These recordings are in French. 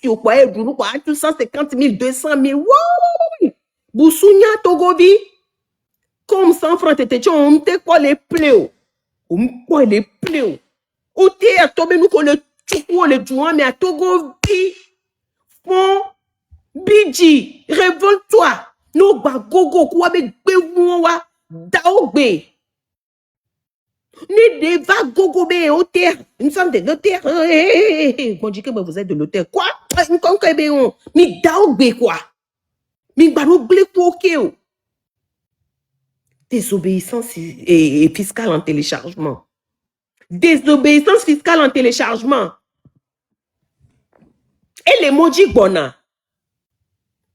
si au quoi, du quoi, 250 000, 200 000, wow! Boussounia Togobi, comme 100 francs, t'étais, on te quoi les pléo, on quoi les pléo, ou t'es à tomber nous qu'on le tout le jouant, mais à Togobi, fond, bidji, révolte-toi, no bagogo, quoi, mais béouwa, daogbe. Ni des vagues gogobé au terre. Nous sommes des notaires. On dit que vous êtes de notaire. Quoi? Mi daogbe quoi? Mi baroble quoi? Désobéissance et fiscale en téléchargement. Désobéissance fiscale en téléchargement. Et les maudits bona.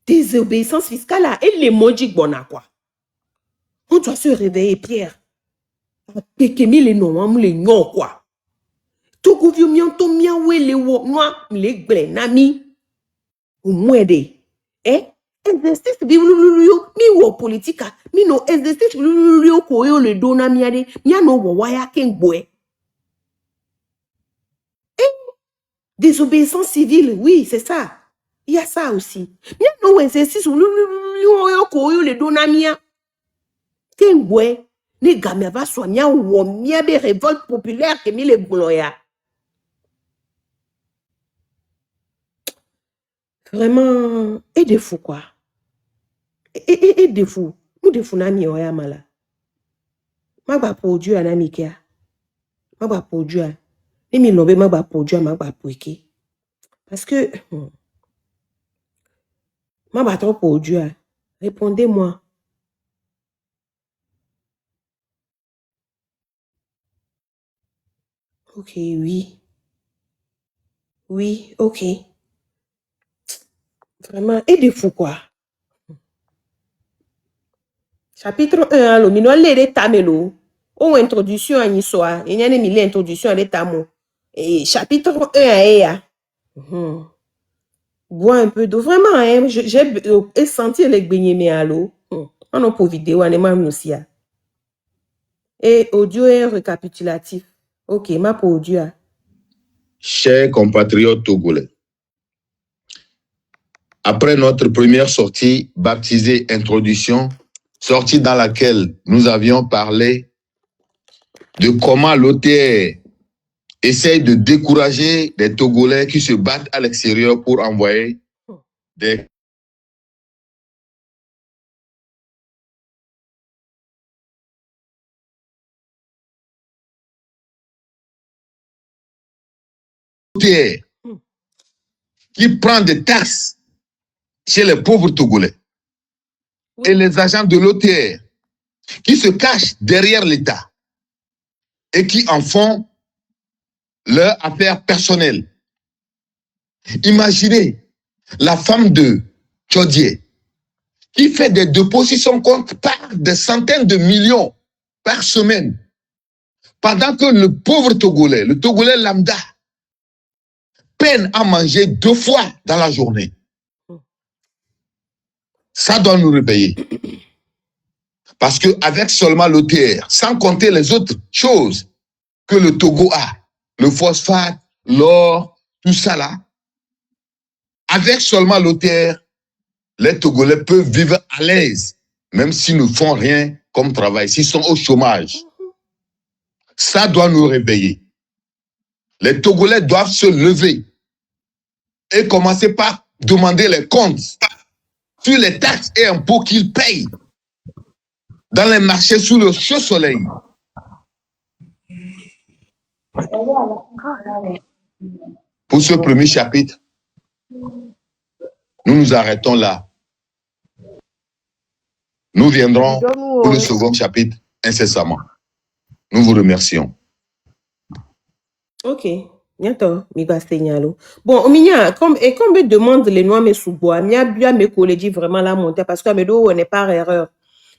Désobéissance fiscale là. Et les maudits bona quoi? On doit se réveiller, Pierre. Pékémi les noms, les noms quoi? Togo vieux mianto miawe le wo noa le gble nami ou mwede eh exercice bi mi wo politika mi no exercice ko yo le dona miade mi no wo waya kengbo eh désobéissance civile oui c'est ça il y a ça aussi mi no exercice ko yo le dona mia kengbo eh ni gamia va soigner wo mia be révolte populaire que mi le gloya. Vraiment, et des fous quoi. Et des fous. Nous des fous nami oya mala. Ma ba produit un ami kia. Ma ba produit. Et mi lobe ma ba produit ma ba pouiki. Parce que ma ba trop produit. Répondez-moi. Ok, oui. Oui, ok. Vraiment, et des fous quoi. Chapitre 1, le mino le tamelo. Ou introduction à Nisoa. Il y a une introduction à l'étamo. Et chapitre 1 à Ea. Bois un peu d'eau. Vraiment, hein, j'ai senti les beignets à l'eau. On a pour vidéo, on est même aussi. Et audio est récapitulatif. Ok, ma pour audio. Chers compatriotes togolais, après notre première sortie baptisée Introduction, sortie dans laquelle nous avions parlé de comment l'OTR essaye de décourager les Togolais qui se battent à l'extérieur pour envoyer des OTR qui prend des taxes chez les pauvres Togolais et les agents de l'OTR qui se cachent derrière l'État et qui en font leur affaire personnelle. Imaginez la femme de Tchodier qui fait des dépôts sur son compte par des centaines de millions par semaine, pendant que le pauvre Togolais, le Togolais lambda, peine à manger 2 fois dans la journée. Ça doit nous réveiller. Parce qu'avec seulement l'OTR, sans compter les autres choses que le Togo a, le phosphate, l'or, tout ça là, avec seulement l'OTR, les Togolais peuvent vivre à l'aise, même s'ils ne font rien comme travail, s'ils sont au chômage. Ça doit nous réveiller. Les Togolais doivent se lever et commencer par demander les comptes sur les taxes et impôts qu'ils payent dans les marchés sous le chaud soleil. Pour ce premier chapitre, nous nous arrêtons là. Nous viendrons pour le second chapitre incessamment. Nous vous remercions. Ok. Bientôt, mi va signalo. Bon, Ominia, comme me demande les noix me sous-bois, mi a bien me collège vraiment la montée parce que on n'est pas erreur.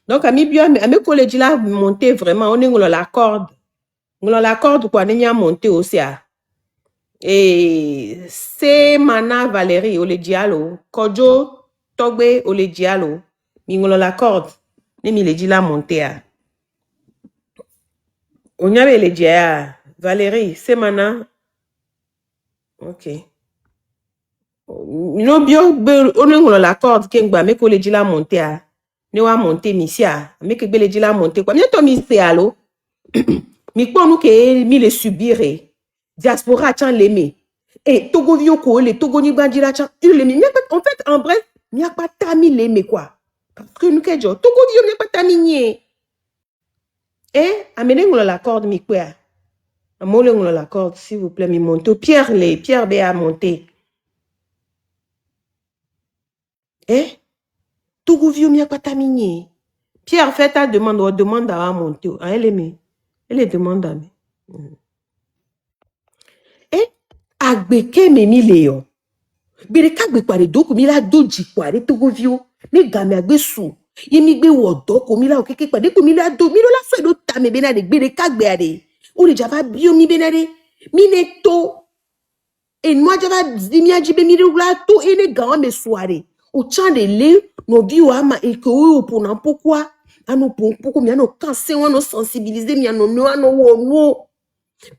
Donc, à me collège la monter vraiment, on est dans la corde. On la corde quoi, on est monté aussi. Et c'est Mana Valérie, ole dialo, Kojo Togbe, ole dialo, mi on la corde, mi le dit la montée. On y avait les dia, Valérie, c'est Mana. Ok. no bio on la corde kengba me ko le dila monter a ne wa monter misia me ke le dila monter quoi bientôt mi c'est allo mi ko nous ke mi le subir diaspora chan l'aimer et Togo vio ko le Togo ni bandira chan l'aimer en fait en bref mi a pas tami l'aimer quoi parce que nous ke jo Togo vio mi a pas tami nie amenez la corde mi quoi amole la corde s'il vous plaît mi monter Pierre B a monter Togo vieux mi a pas terminé. Pierre fait ta demande à monter. Elle est demande à me. Agbeke me mi léon. Bere kagbe kware doku mi la doji kware Togo vieux. Me game agbe sou. Ye mi gbe wodo ko mi la okeke kwade ko mi la do mi la so do ta me benade bere kagbe ade. O le java bio mi benade. Mi ne to. Et moi java mi ajibe mi la to ene gawa me soare. O chan de le no bio ama e ko o pona pourquoi ano poko mi ano kanse wano sensibiliser mi ano no ano wo no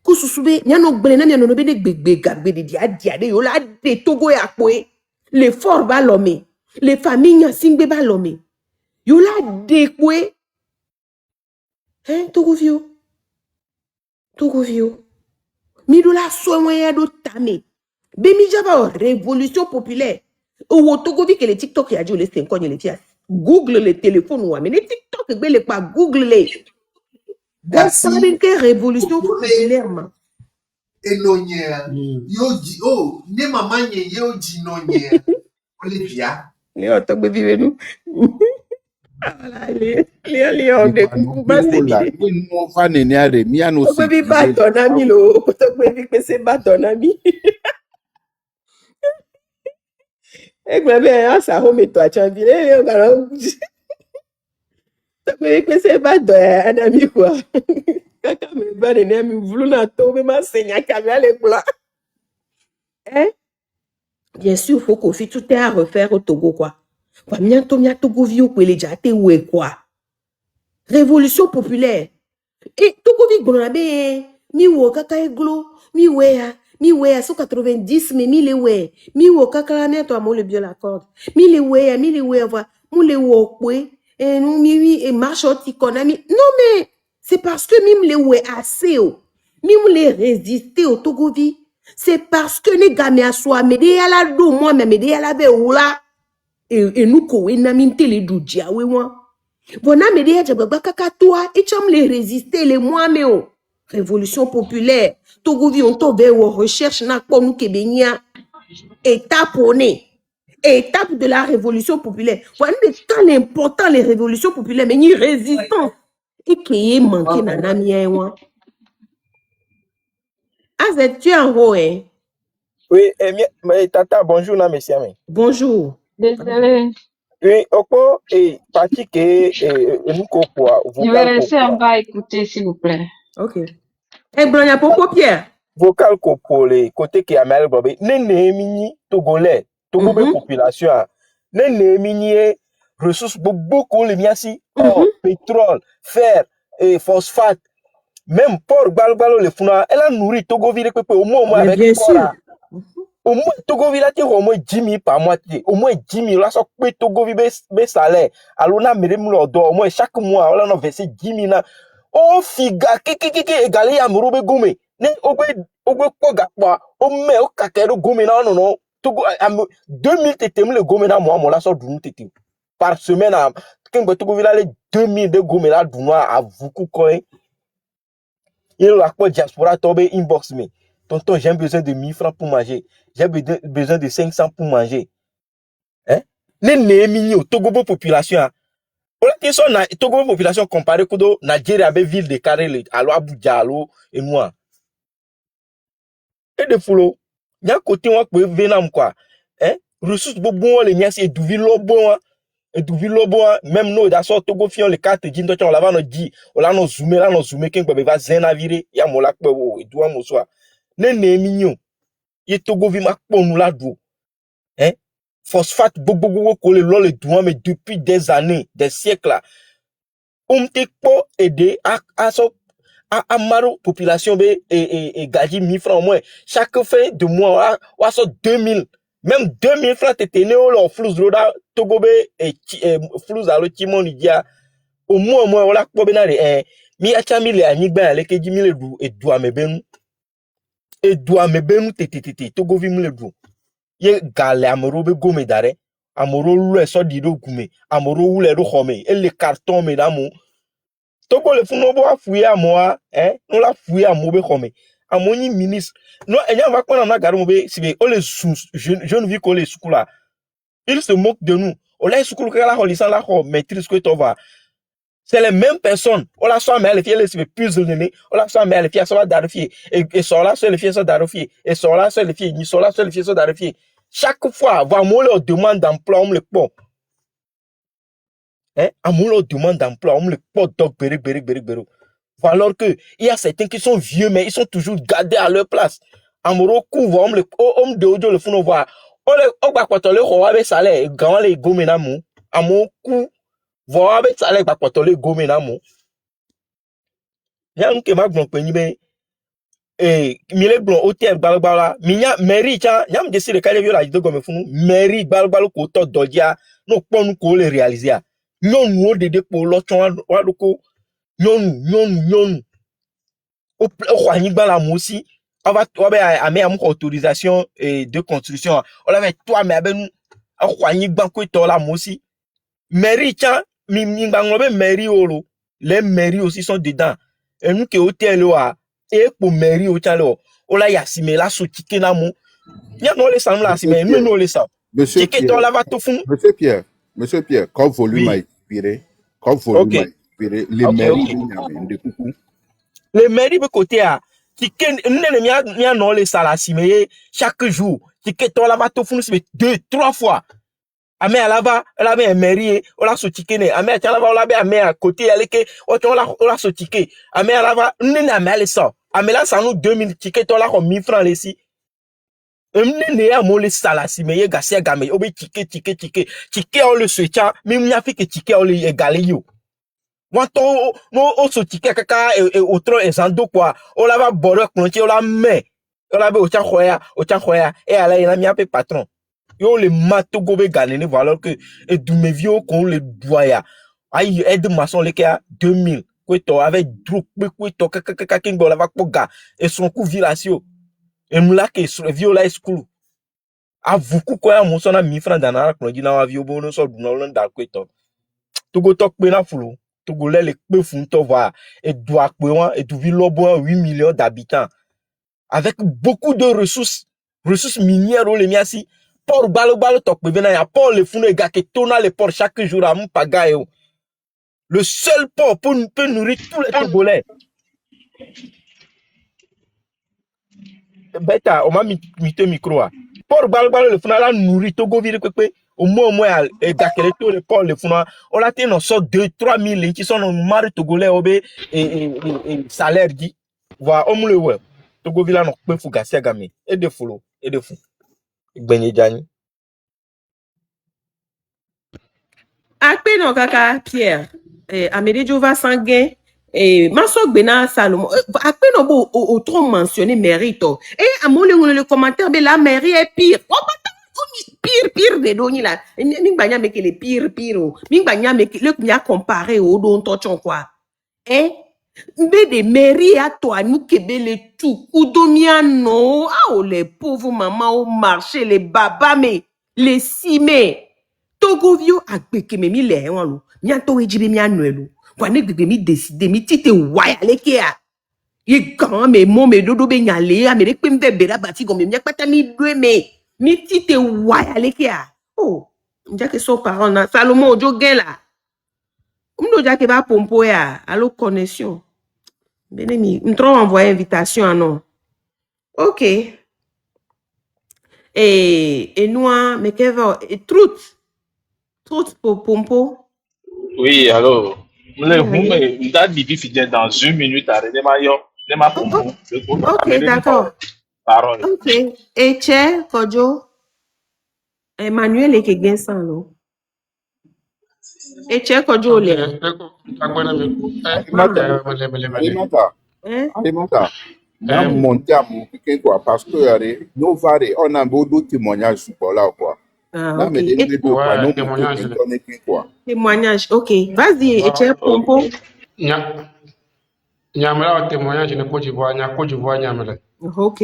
ko susube mi ano gbele mi ano no be de gbegbe gagbe de dia de yo la de Togo ya poe les forts ba lomé les familles singbe ba lomé yo la de poe Togo vieux mi do la so moyen do tame be mi java révolution populaire o Togo vi que les TikTok ya jo les 5 ans les tias Google les téléphones ou mais les TikTok les pas Google les Merci. que révolution populaire ma Enonyea. Yoji. Oh, ne maman ye yoji nonyea. Olivia. Léon to be vive nous voilà Léon de coucou ba c'est là. bidé Oui, non, va n'énerver. Mi a nos to be pas ton ami lo to be que c'est pas ton ami et que bien ça home toi tu as vu Léon garo to be que c'est pas ton ami quoi kaka me ba de ami vulu na to be ma senya kamia les plans bien sûr faut qu'on fait tout est à refaire au Togo quoi kwa mianto mia Togo vieux ko le jate we quoi révolution populaire et Togo vi gonabe mi wo kaka eglo mi we so 90 mais mi le we mi wo kaka la mianto amo le bien la corde mi le we voir mu le wo kwe et nous mi et marche oti konami non mais c'est parce que mi le we assez mi mu le résister au Togo vi c'est parce que les gamins soient médé à la do moi mais médé à la be oula et nous ko we na mi tele du dia we moi Bona médé à jabba kaka toi et tu les résister les moi mais révolution populaire Togo vi on to be wo recherche na ko nous kebenia étape de la révolution populaire voilà quand l'important les révolutions populaires mais ni résistance et qui est manqué na na mien wa Azet tu en haut Oui, mais tata, bonjour, na monsieur. bonjour Désolée. Oui, oko, parti que, nous quoi, Je vais rester en bas écouter, s'il vous plaît. ok Bronya Popo Pierre vocal ko pour les côtés qui amène bobé, ne mini togolais, Togo population, ne mini ressources beaucoup les miasi, or, pétrole, fer, et phosphate, même porc balbalo le funa, elle a nourri Togo ville au moins avec bien sûr au moins Togo ville a au moins 10 000 par mois, au moins 10 000 là ça peut Togo ville be salaire, alors on a même l'ordre au moins chaque mois on a versé 10 000 là, oh figa qui égalé à Morobe Gome, ne ogwe koga kwa o me o kakero Gome na non Togo 2000 tete le Gome na moi là ça dunu tete par semaine à quand Togo ville les 2000 de Gome là dunu à beaucoup coin. Il a quoi diaspora tombé inbox me. Tonton, j'ai besoin de 1000 francs pour manger. J'ai besoin de 500 pour manger. Hein? Les mini Togo population. On a question na Togo population comparé kudo Nigeria avec ville de Karele, allo Abuja, allo et moi. Et de follow. Y'a côté moi que venam quoi. Hein? Ressources bon les miens c'est du lobo. Et du lobo même nous da so Togo fion les cartes dit on la va no dit on la no zoomer ken gbe va zen navire ya mo la pe wo e do mo so ne mignon ye Togo vi ma po nous la do hein phosphate bobo ko le lo le douan mais depuis des années des siècles là te po aider à so à maro population be et gaji 1000 francs au moins chaque fin de mois wa so 2000 Même 2000 francs t'étais né au flous roda Togobe et flous à l'otimon dia. Au moins, on l'a pas bien mi acha mi le anigba ale ke jimi le du edu amebenu tete Togo vi mi le du. Ye gale amoro be gome dare. Amoro lu e so di do gume. Amoro wu le do khome. E le carton me damu. Togo le funo bo afuye amoa, no la fuye amobe khome. Amoni ministre. No, enya va kwa na garu mobe sibe o les jeune vie ko les sukula. Ils se moquent de nous. O la sukulu kala ho lisan la ho maîtrise ko to va. C'est les mêmes personnes. On la soit mais les filles les puzzle nene. On la soit mais les filles sont d'arriver et sont là sur les filles sont d'arriver et sont là sur les filles, ni sont là sur les filles sont d'arriver. Chaque fois, va moi leur demande d'emploi on le pont. À moi leur demande d'emploi on le pont donc beri. Alors que il y a certains qui sont vieux mais ils sont toujours gardés à leur place. Amoro couvre on le homme de odio le font voir. On va quoi le roi avec salaire grand les gomenamu. Amoro cou voir avec salaire va quoi le gomenamu. Y'a un qui m'a glon penny ben mille glon hôtel balbala minya mairie cha y'a me décide de la de gomme funu mairie balbalo ko to dodia no pon ko le réaliser non no de pour l'autre wa loko non au kwani bala mosi on va am autorisation de construction on avait toi mais ben nous kwani banko to la mosi mairie cha mi ngbango mairie olo les mairies aussi sont dedans et nous que hôtel là et pour mairie au talo on la yasime la so tike na mu nya no le sam la sime nous no le sam Monsieur tike to la va to fun Monsieur Pierre, quand volume a expiré, les mairies de coucou. les mairies de côté à tike ne mia no le sala sime chaque jour tike to la va to fun 2-3 fois ame alava la be mairie o la so tike ne ame tala va la be ame à côté elle que o la so tike ame alava ne ame ale ça ame la ça nous 2000 tike to la ko 1000 francs les si ne ya mo le sala si me ye gasia game obe tike on le switcha mi nya fi que tike on le égalé yo wanto no o so tike kaka et autre ezando quoi o la va border clonche o la me o la be o cha khoya et ala ina mi ape patron yo le mato gobe galene valeur que et du me vieux qu'on le doya aïe aide maçon le kia 2000 kweto avec drop kweto kaka kingo la va poga et son coup vilasio et nous là que sur vieux la school a beaucoup quoi mon son a 1000 francs dans la clonji na wa vieux bono so du no da kweto to go tok pe na fulo to go le pe fun to va et doit pe wan et du vilobo 8 millions d'habitants avec beaucoup de ressources minières ou les miasi port balo tok pe na ya port le funu ega ke tona le port chaque jour à Mpaga yo le seul port pour nourrir tous les Togolais. Beta, on m'a mis micro. Port balo le funu la nourrir Togo vire pepe au moins ega ke tous les ports le funu on la ten en sort 2-3 000 qui sont en marre Togolais obé et salaire dit va on le ouais Togo villa no pe fugasia game et de fou Gbenye Jani. Akpe non kaka Pierre, Amédée Jova Sanguin, Maso Bena Salomon, akpe non bo au trop mentionné mérite. Et à mon le commentaire, mais la mairie est pire. Oh, pire de doni là. Mingbanya meke le pire. Mingbanya meke le knya comparé au don tochon quoi. Mbe de mairie à toi, nous kebele tout. Oudomiano, les pauvres mamans au marché, les babas, mais les simés. Togovio agbeke me mi le won lo mi anto ejibe mi anu elu kwa ne gbegbe mi decide mi tite waya leke a ye gan me mo me dodo be nyale a me re pe mbe bera bati go me mi pata mi dwe mi tite waya leke a oh nja ke so parole na Salomon ojo gen la mdo ja ke ba pompo ya allo connexion bene mi ntro envoyer invitation non OK et nous me keva et truth pour pompo. Oui, alors, le date Bibi fidèle dans 1 minute à René Mayo, de ma pompo. Ok, d'accord. Parole. Ok. Et Che, Kojo, Emmanuel et Kegensan, lo. Et Che, Kojo, le. Alimenta. N'a monté à mon piquet quoi, parce que nous varé, on a beaucoup de témoignages sur là quoi. Ah, N'a ok. mais des Et deux quoi, nous Ouais, monté témoignage. internet quoi. témoignage, ok. Vas-y, et tiens, Pompo. Nyamela wa témoignage ne Côte d'Ivoire, nya Côte d'Ivoire nyamela. Ok.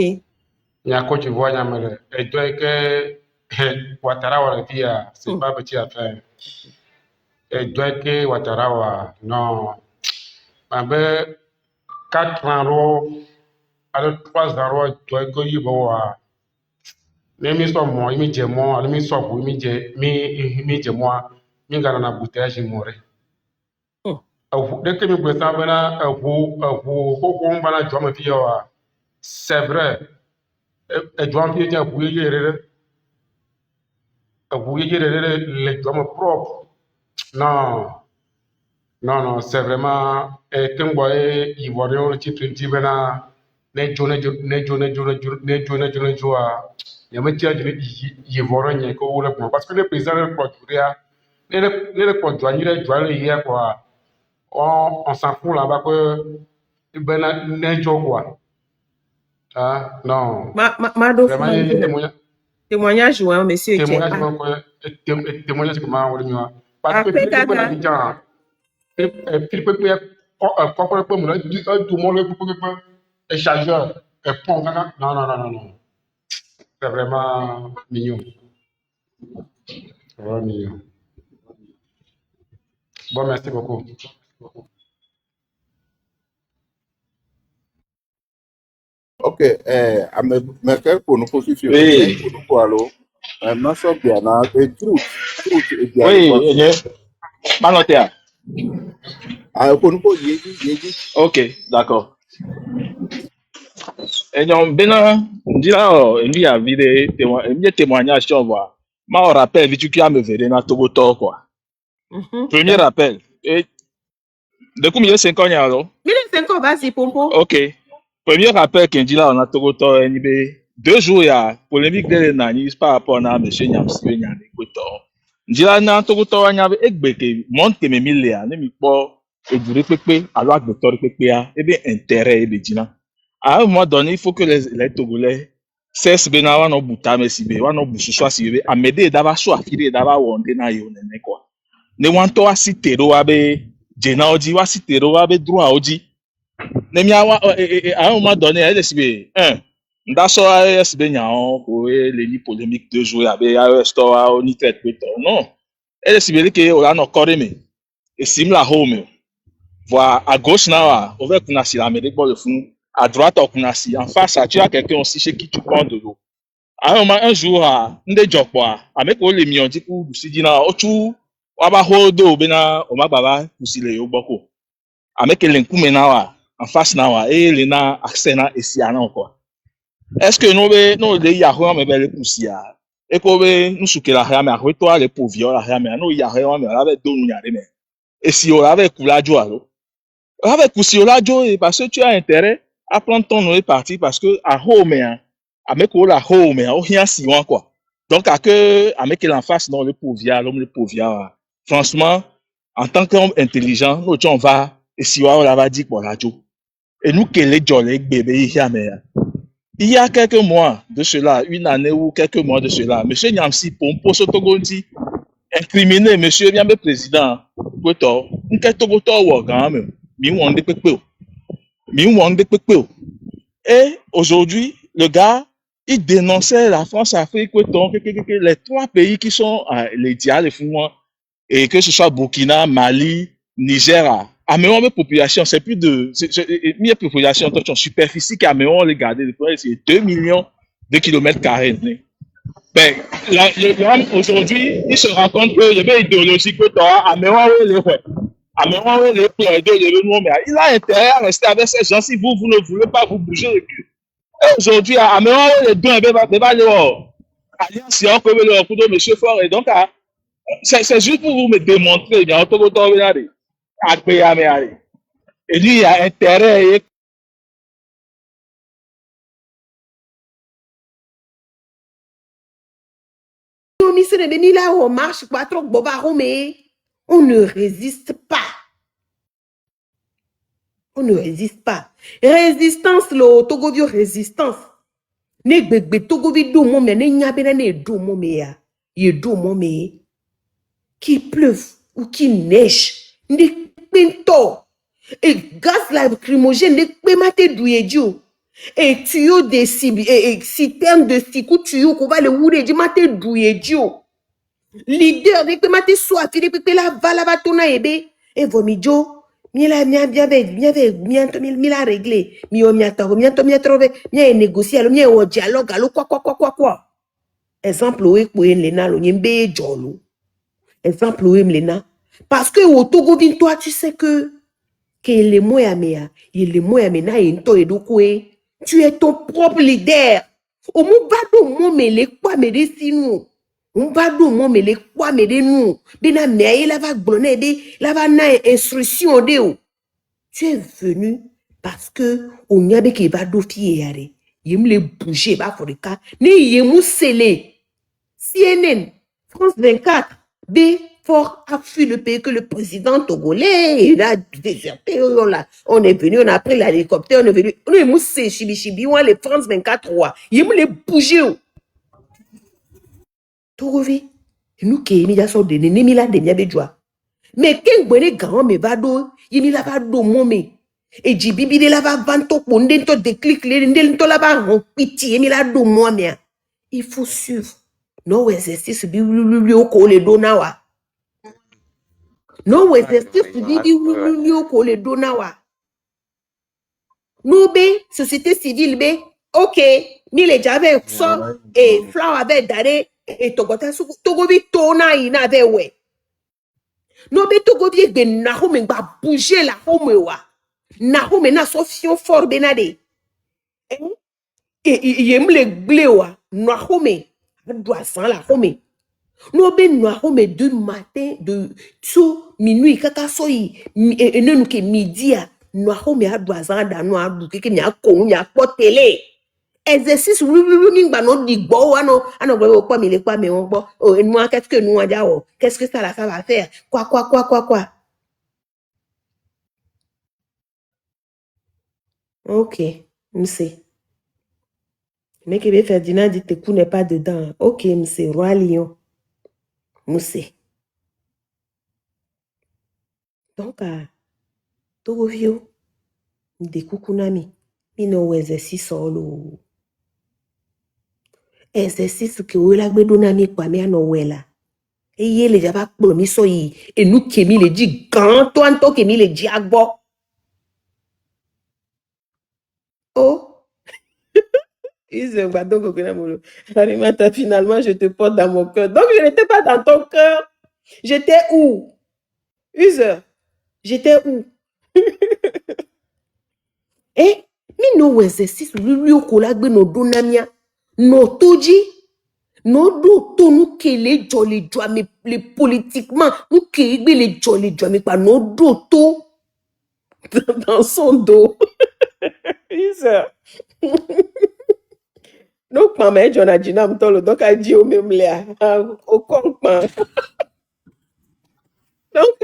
Nya Côte d'Ivoire nyamela. Et toi que Ouattara wa dia, c'est pas petit affaire. Et toi que Ouattara wa non. Ma be 4 ans ro, alors 3 ans ro, toi que yibo wa. Ne mi so mo, mi je mo, ale mi so bu, mi je mo, mi ngana na bouteille more. Dès que mi gbesa bena ko ko bana joma fi yawa. C'est vrai. Et jom fi ja bu yere les jom propre. Non. Non non, c'est vraiment quand boy ivoirien ti trinti bena ne joa. Ya me tia de ivoirien ko wala parce que le président le Portugal le Portugal ni le joie hier quoi. On s'en fout là-bas que bena ne jo quoi. Ah non. Vraiment témoignage, ouais, monsieur. Témoignage comment on dit parce que Après, Philippe Gaga. Abidjan, Philippe comprend pas mon dit tout le monde est chargeur, est pont, non. C'est vraiment mignon. Vraiment mignon. Bon, merci beaucoup. Ok, mais quel pour nous position? Oui. Pour nous quoi alors? Non, ça bien là, et truth et bien. Oui, Manotea. Ah, pour nous yéji. Ok, d'accord. Et donc, Bena, dit là, lui a vu des témoignages, tu vois. Moi, on rappelle, vite tu as me verré dans Togo, quoi. Premier rappel. Et de combien de 5 ans, alors? 5 ans, vas-y, Pompo. Ok. Premier rappel qu'il dit là, on a Togo, 2 jours, il y a polémique de l'analyse par rapport à M. Nyamsi, Nyamsi, dit là, on a Togo, il y a un monte que mes mille, ne mi pas, et du répété, alors que le répété, et bien, intérêt, et bien, à un moment donné, il faut que les Togolais cessent de n'avoir nos boutons, mais si bien, nos boutons soient si à m'aider d'avoir soit affilé d'avoir wondé na yo ne quoi. Ne wanto asitero abe, jena oji wasitero abe droit oji. Ne mi awa à un moment donné, elle est bien. Ndaso est bien nyao pour les ni polémiques de jouer abe ya store au ni traite non. Elle est bien que on a no correme. Et sim la home. Voilà, à gauche, là, on va connaître l'Amérique pour le fond. À droite, on connaît. En face, tu as quelqu'un aussi chez qui tu prends de l'eau. Un jour, on est job, avec les millions de coups, tu dis, on va hodo, on va baba, pousser les yoboko. Avec les coups maintenant, en face, et les na accès na et si quoi. Est-ce que nous, les yahoo, mais les pousser, et que nous, ce que la rame, avec toi, les pauvres, la rame, nous, yahoo, mais on avait deux, nous, et si on avait coulé joie, avec Kusiolajo, parce que tu as intérêt à prendre ton nom et partir parce que à home, avec la home, au rien si loin quoi. Donc à que avec l'en face non le pauvre, l'homme le pauvre. Franchement, en tant qu'homme intelligent, nous on va et si on va dire pour radio. Et nous que les jolly bébé il y a quelques mois de cela, une année ou quelques mois de cela, monsieur Nyamsi Pompo Sotogondi incriminé monsieur bien le président. Goto, n'qu'est Togo wa quand même. Et aujourd'hui, le gars, il dénonçait la France, Afrique, les 3 pays qui sont les dialogues, et que ce soit Burkina, Mali, Niger, à même population, c'est plus de, une population, en superficie qui a même regardé, c'est 2 millions de kilomètres carrés. Ben, aujourd'hui, il se rend compte que le idéologique que tu as, il a intérêt à rester avec ces gens si vous ne voulez pas vous bouger le cul. Et aujourd'hui, à les deux, alliance, on peut le coup de monsieur Fort. Et donc, c'est juste pour vous me démontrer, il y a un peu de temps, et lui, il a intérêt. On ne résiste pas. On ne résiste pas. Résistance, le Togovio résistance. Ne gbegbe Togovi do mon me ne nyabena ne do mon me ya. Ye do mon me. Qu'il pleuve ou qu'il neige. Ne pinto. Et gaz lacrymogène ne peut mater douye dio. Et tuyau de cibi et citerne de sikou tuyau qu'on va le ouvrir di mater douye dio. Leader ne peut mater soit Philippe peut la va tona ebe et vomidio. Mila réglé. Mi trouvé. Mi négocié. Mi au dialogue. Allo quoi. Exemple, oui, pour Lena, lo nyembe jolo. Exemple, oui, Lena. Parce que au Togo, toi, tu sais que les moyens mea, les moyens mena, tu es ton propre leader. Au mubado mo mele kwa mede sinu. Mubado mo mele kwa mede nous. Bena mea la va glonner de, la va na instruction de ou. Tu es venu parce que on y a des qui va d'offier yare. Yem le bouger ba for le cas. Ni yemu scellé. CNN, France 24, B, fort a fui le pays que le président togolais, il a déserté, on est venu, on a pris l'hélicoptère, on est venu, on est moussé, chibi, on les France 24, roi. Il me les bouger. Togovi, nous qui est sur des némila de miabedjoa. Mais quand vous avez grand me va do, il la va do momé. Et Jibibi de la va vanto pondento déclic, l'indel to la va en pitié, il la do momé. Il faut suivre. No exercice bi o ko le donawa. No exercice bi o ko le donawa. No be société civile be OK, ni le jave so et flower be dare et togota su togobi tona ina be we. No be togobi be na home ba bouger la home wa. Na home na so fion fort benade. Et yem le glewa na home doit sans la home. Nous avons de matin, de sous minuit, kaka soyi, et nous que midi, nous avons à doisan dans nous à bouquet qui n'a qu'on y a pas télé. Exercice, oui, bah non, dit bon, non, quoi, mais les quoi, mais on bon, oh, et moi, qu'est-ce que nous, qu'est-ce que ça la femme va faire? Quoi. Ok, m'sais. Mais que Ferdinand dit que coup n'est pas dedans. Ok, m'sais, Roi Lion. M'sais. Donc, Togovio, de kukunami, mino exercice solo. Exercice que ou la bedonami kwa me anowela. Et yé le java plomi soyi, et nous kemi le dit grand to kemi le dit agbo. Oh. Arimata, finalement, je te porte dans mon cœur. Donc, je n'étais pas dans ton cœur. J'étais où? User, j'étais où? Eh, mi no exercice lui au collègue no donamia no toji no do to nous que les jolly joie mais les politiquement nous que les jolly joie mais pas no do to dans son dos. User. No kwa me jona jina mtolo donc a dit au même là au compte. Donc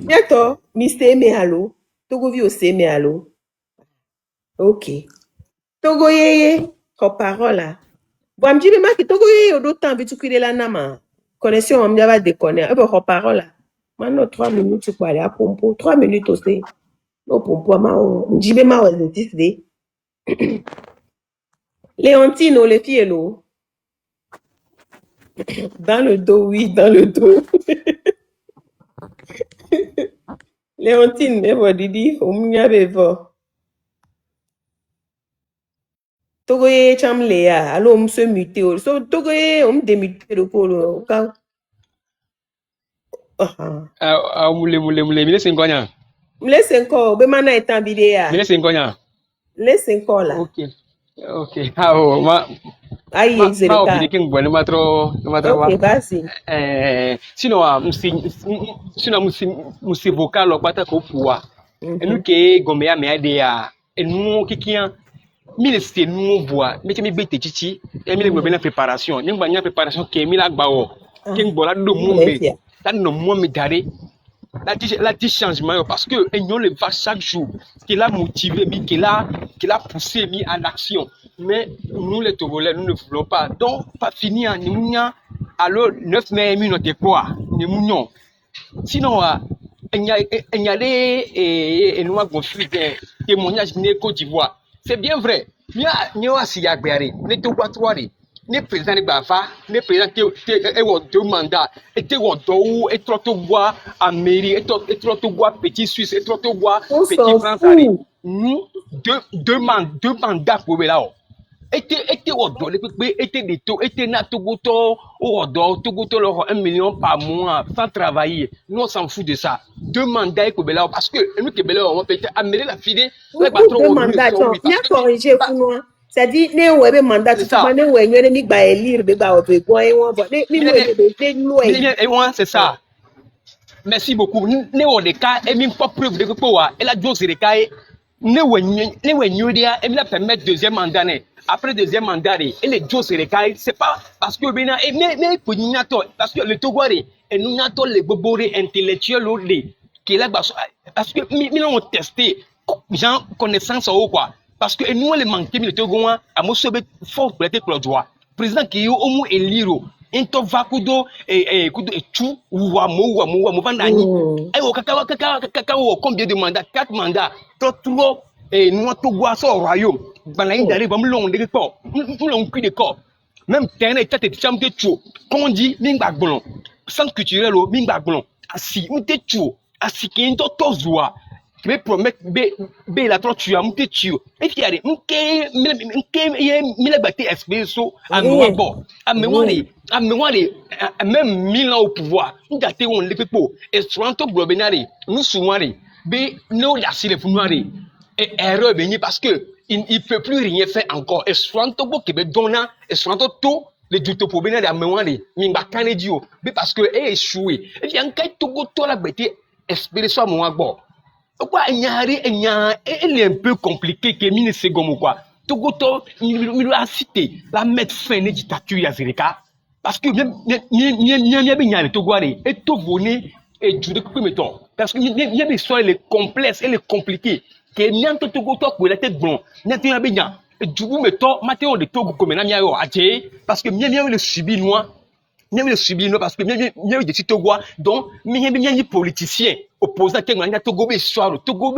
bientôt Mr. Mehalo Togo vi au Mehalo. OK. Togo yeye ko parole là. Bon m'di ma ki Togo yeye d'autant vite que la nama. Connexion on va déconner. E ko parole là. Maintenant 3 minutes tu peux aller à pompo 3 minutes aussi. No pompo ma m'di be ma exercice de. Léontine, les filles, là. Dans le dos, oui, dans le dos. Léontine, mais vous dites, on y avait va. Togoye cham léa, alors on se mute. So Togoye, on démute le polo. Mule, mile singonya. Mile singo, be mana etan bidea. Mile singonya. Le singo là. Ok. Ma opinion king bon, Ok, vas-y. Sinon, musi vocal au bata ko pouwa. Et nous que gomea me adea. Et nous qui mille c'est nous voix. Mais tu me bête chichi. Et mille me préparation. Nous banya préparation que mille agbawo. King bola do mumbe. Tan no momi dare. la dit changement parce que on le voit chaque jour qu'il a motivé qu'il a poussé mis en action mais nous les Togolais nous ne voulons pas donc pas finir nous alors 9 mai minutes quoi nous sinon il y a des nous avons fait des témoignages de Côte d'Ivoire c'est bien vrai nous aussi y a les Togois ne président Bava, ne président deux mandats, et trop bois à mairie, et trop bois petit Suisse, et trop bois petit France. Nous, deux mandats pour là. Était au était des taux, était na Togoto, Togoto, 1 million par mois, sans travailler. Nous, on s'en fout de ça. 2 mandats pour là, parce que nous, on peut amener la fille, deux mandats, bien corrigé pour nous. C'est-à-dire, ne webe mandat tu ne webe ni ba élire de ba obe quoi et c'est ça. Merci beaucoup. Ne wode ka et même pas preuve de quoi et la dose de ka ne webe dia et la permettre deuxième mandat après deuxième mandat et les doses de ka c'est pas parce que bena et mais pour nyato parce que le Togo et nous nyato les bobore intellectuels qui là parce que nous on testé gens connaissance ou quoi. Parce que nous, les manqués, les Togo, à Mossobe, fort pour être droit. Président qui est au moins élire, into vacudo et tout, ou vandani. Et au cacao, combien de mandats? 4 mandats. Trop, et nous, Togo, ça au royaume. Banaï d'aller, nous l'on de corps. Nous l'on cuit de corps. Même terrain et tête et chambre de tout. Comme on dit, Mingbaglon. Centre culturel, Mingbaglon. Assis, on te tue. Assis, qui est tozoa. Mais promettre la torture à monter tu et puis allez mille bâti expresso à mémoire même 1000 ans au pouvoir nous dater on les pepo et Toronto globinari nous souvent bé nous la sile funari et erreur béni parce que il peut plus rien faire encore et Toronto bo Québec donna et Toronto tout les duto pour bénir à mémoire minga canedio mais parce que échoué et bien quand Togo to la bâti expresso à moi bon. Pourquoi il est un peu compliqué que mine seconde quoi. Togoto il a cité la mettre fin de dictature Azerika parce que même bien Togoare et Togoné et du mettons parce que il y a des soins les complexes et les compliqués que n'importe Togoto pour la tête blond n'importe bien et du coup mettons Mathéo de Togo comme na miao até parce que bien le subir noir parce que bien des Togois donc bien politiciens opposants qui ont Togo histoire Togo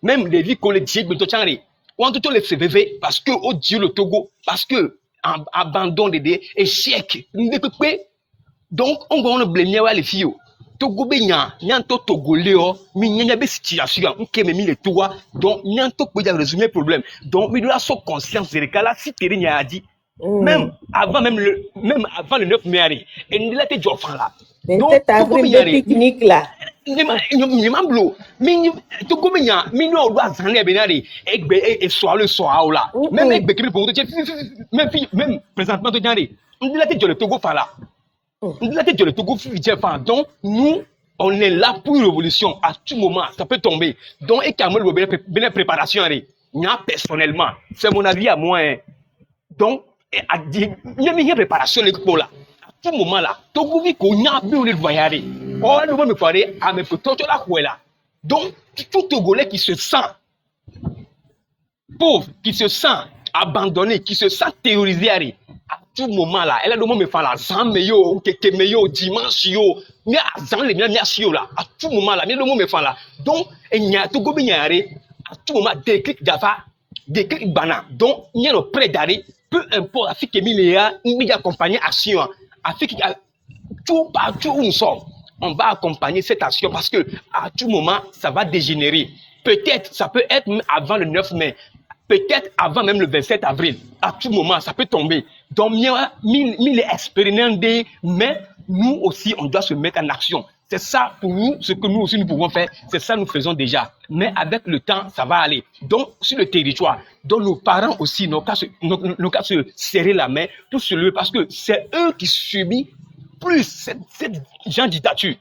même les vies qu'on les dit mais tochanri on tout les CVV parce que au Dieu le Togo parce que abandon des échecs donc on va blâmer les filles Togo nyanto Togolais mais nya be situation on que mis les Togois donc nyanto peut résoudre le problème donc il doit son conscience de là si terrain a dit même avant le 9 mai et il a été d'offre là donc avril pique-nique là Nimamblo, Togo Migna, Mino doit s'en aller benari, et soir le soir là. Même avec Bekri pour même présentement de Gary. On dit la tête de le Togo Fala. On dit la tête de le Togo Fala. Donc, nous, on est là pour une révolution. À tout moment, ça peut tomber. Donc, et Kamel bien préparation. Personnellement, c'est mon avis à moi. Donc, il y a une préparation pour là. À tout moment là, Togo vit qu'on a bien le voyager. Oh, nous allons me parler à mes petits là. Donc, tout Togolais qui se sent pauvre, qui se sent abandonné, qui se sent terrorisé à tout moment là, elle a le moment me faire la zammeyo, que meyo dimanche yo, mais à zam les miens là, à tout moment là, mais le moment me faire là. Donc, il y a Togo bignare, à tout moment déclic d'ava, déclic bana. Donc, il y a le prêt d'arrêt, peu importe, à que milliards, il y a accompagné action, à que tout partout où nous sommes. On va accompagner cette action parce que à tout moment, ça va dégénérer. Peut-être, ça peut être même avant le 9 mai. Peut-être avant même le 27 avril. À tout moment, ça peut tomber. Donc, il est expérimenté, mais nous aussi, on doit se mettre en action. C'est ça pour nous, ce que nous aussi nous pouvons faire. C'est ça nous faisons déjà. Mais avec le temps, ça va aller. Donc, sur le territoire, donc nos parents aussi n'ont qu'à se serrer la main pour se lever parce que c'est eux qui subissent plus cette genre de dictature.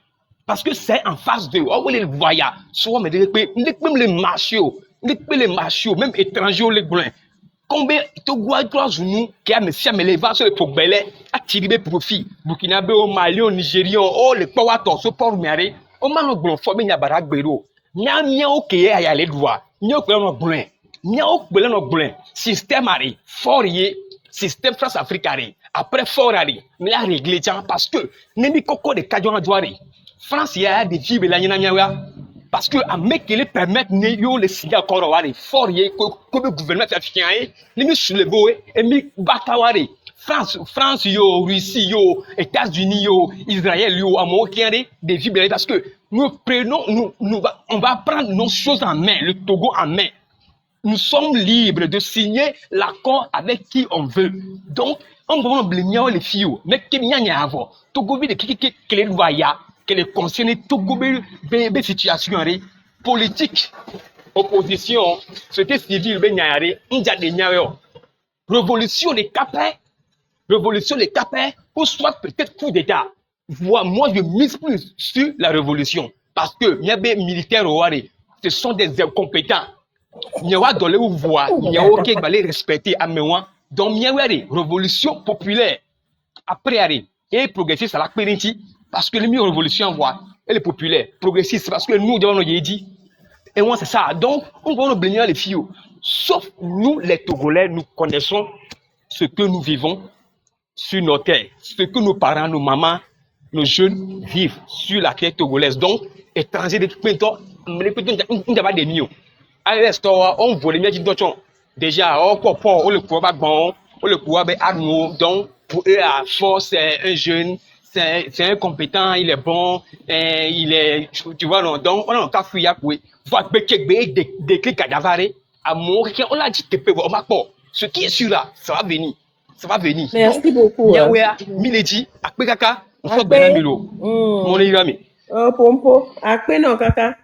Parce que c'est en face d'eux. Oh, les voyants, soit même les marchés, même étrangers, les blancs. Combien de trois nous qui a monsieur Meleva sur le Pogbele a tiré profit. Burkinabé, au Mali, au Nigérian, oh, les Powatos, au Port Miaré, o ma no gbon fo be nya bara gbero nya nya o ke ya le doa nya o pe no gbon nya o pe no gbon système ari fort yé système France Afrique ari après fort ari mais a régler parce que nemi koko de kadjon doari France ya des fibres la nyina nya parce que à mec qui les permettre ne yo le signer encore wari fort yé comme gouvernement africain nemi soulever et mi batawari France yo, Russie yo, États-Unis yo, Israël yo, Américain des fibres parce que nous prenons, on va prendre nos choses en main, le Togo en main. Nous sommes libres de signer l'accord avec qui on veut. Donc, on va blâmer les filles, mais qui n'y a avant. Togo de qui les voya, que les concernés Togo de situation politique, opposition, société civile, ben yare, on a des révolution des capins. Révolution les capins ou soit peut-être coup d'État. Moi, je mise plus sur la révolution parce que il y a des militaires ce sont des incompétents. Il y a dans les voix, il y a aucun qui va les respecter à moi. Donc il y a des révolution populaire. Après et progressiste à la pérenité parce que les mieux révolution voix elle est populaire, progressiste parce que nous devons nous dit et moi c'est ça. Donc on va nous blâmer les filles. Sauf nous les Togolais, nous connaissons ce que nous vivons sur nos terres, ce que nos parents, nos mamans, nos jeunes vivent sur la terre togolaise. Donc, étrangers de tout temps, on n'a pas de mieux. On voit les miens qui d'autres. Déjà, on le pouvoir bon, on le pouvoir arnaud. Donc, pour eux, à force, c'est un jeune, c'est un compétent, il est bon, il est, tu vois, non. Donc, on a un cas fouillé pour voir des clics cadavres. À mon on l'a dit que on va pas. Ce qui est sûr là, ça va venir. Ça va venir. Merci beaucoup. Yawea, Miledi, Akpe Kaka, on fait bien Milo. Mon ami. Oh, Pompo, Akpe non Kaka.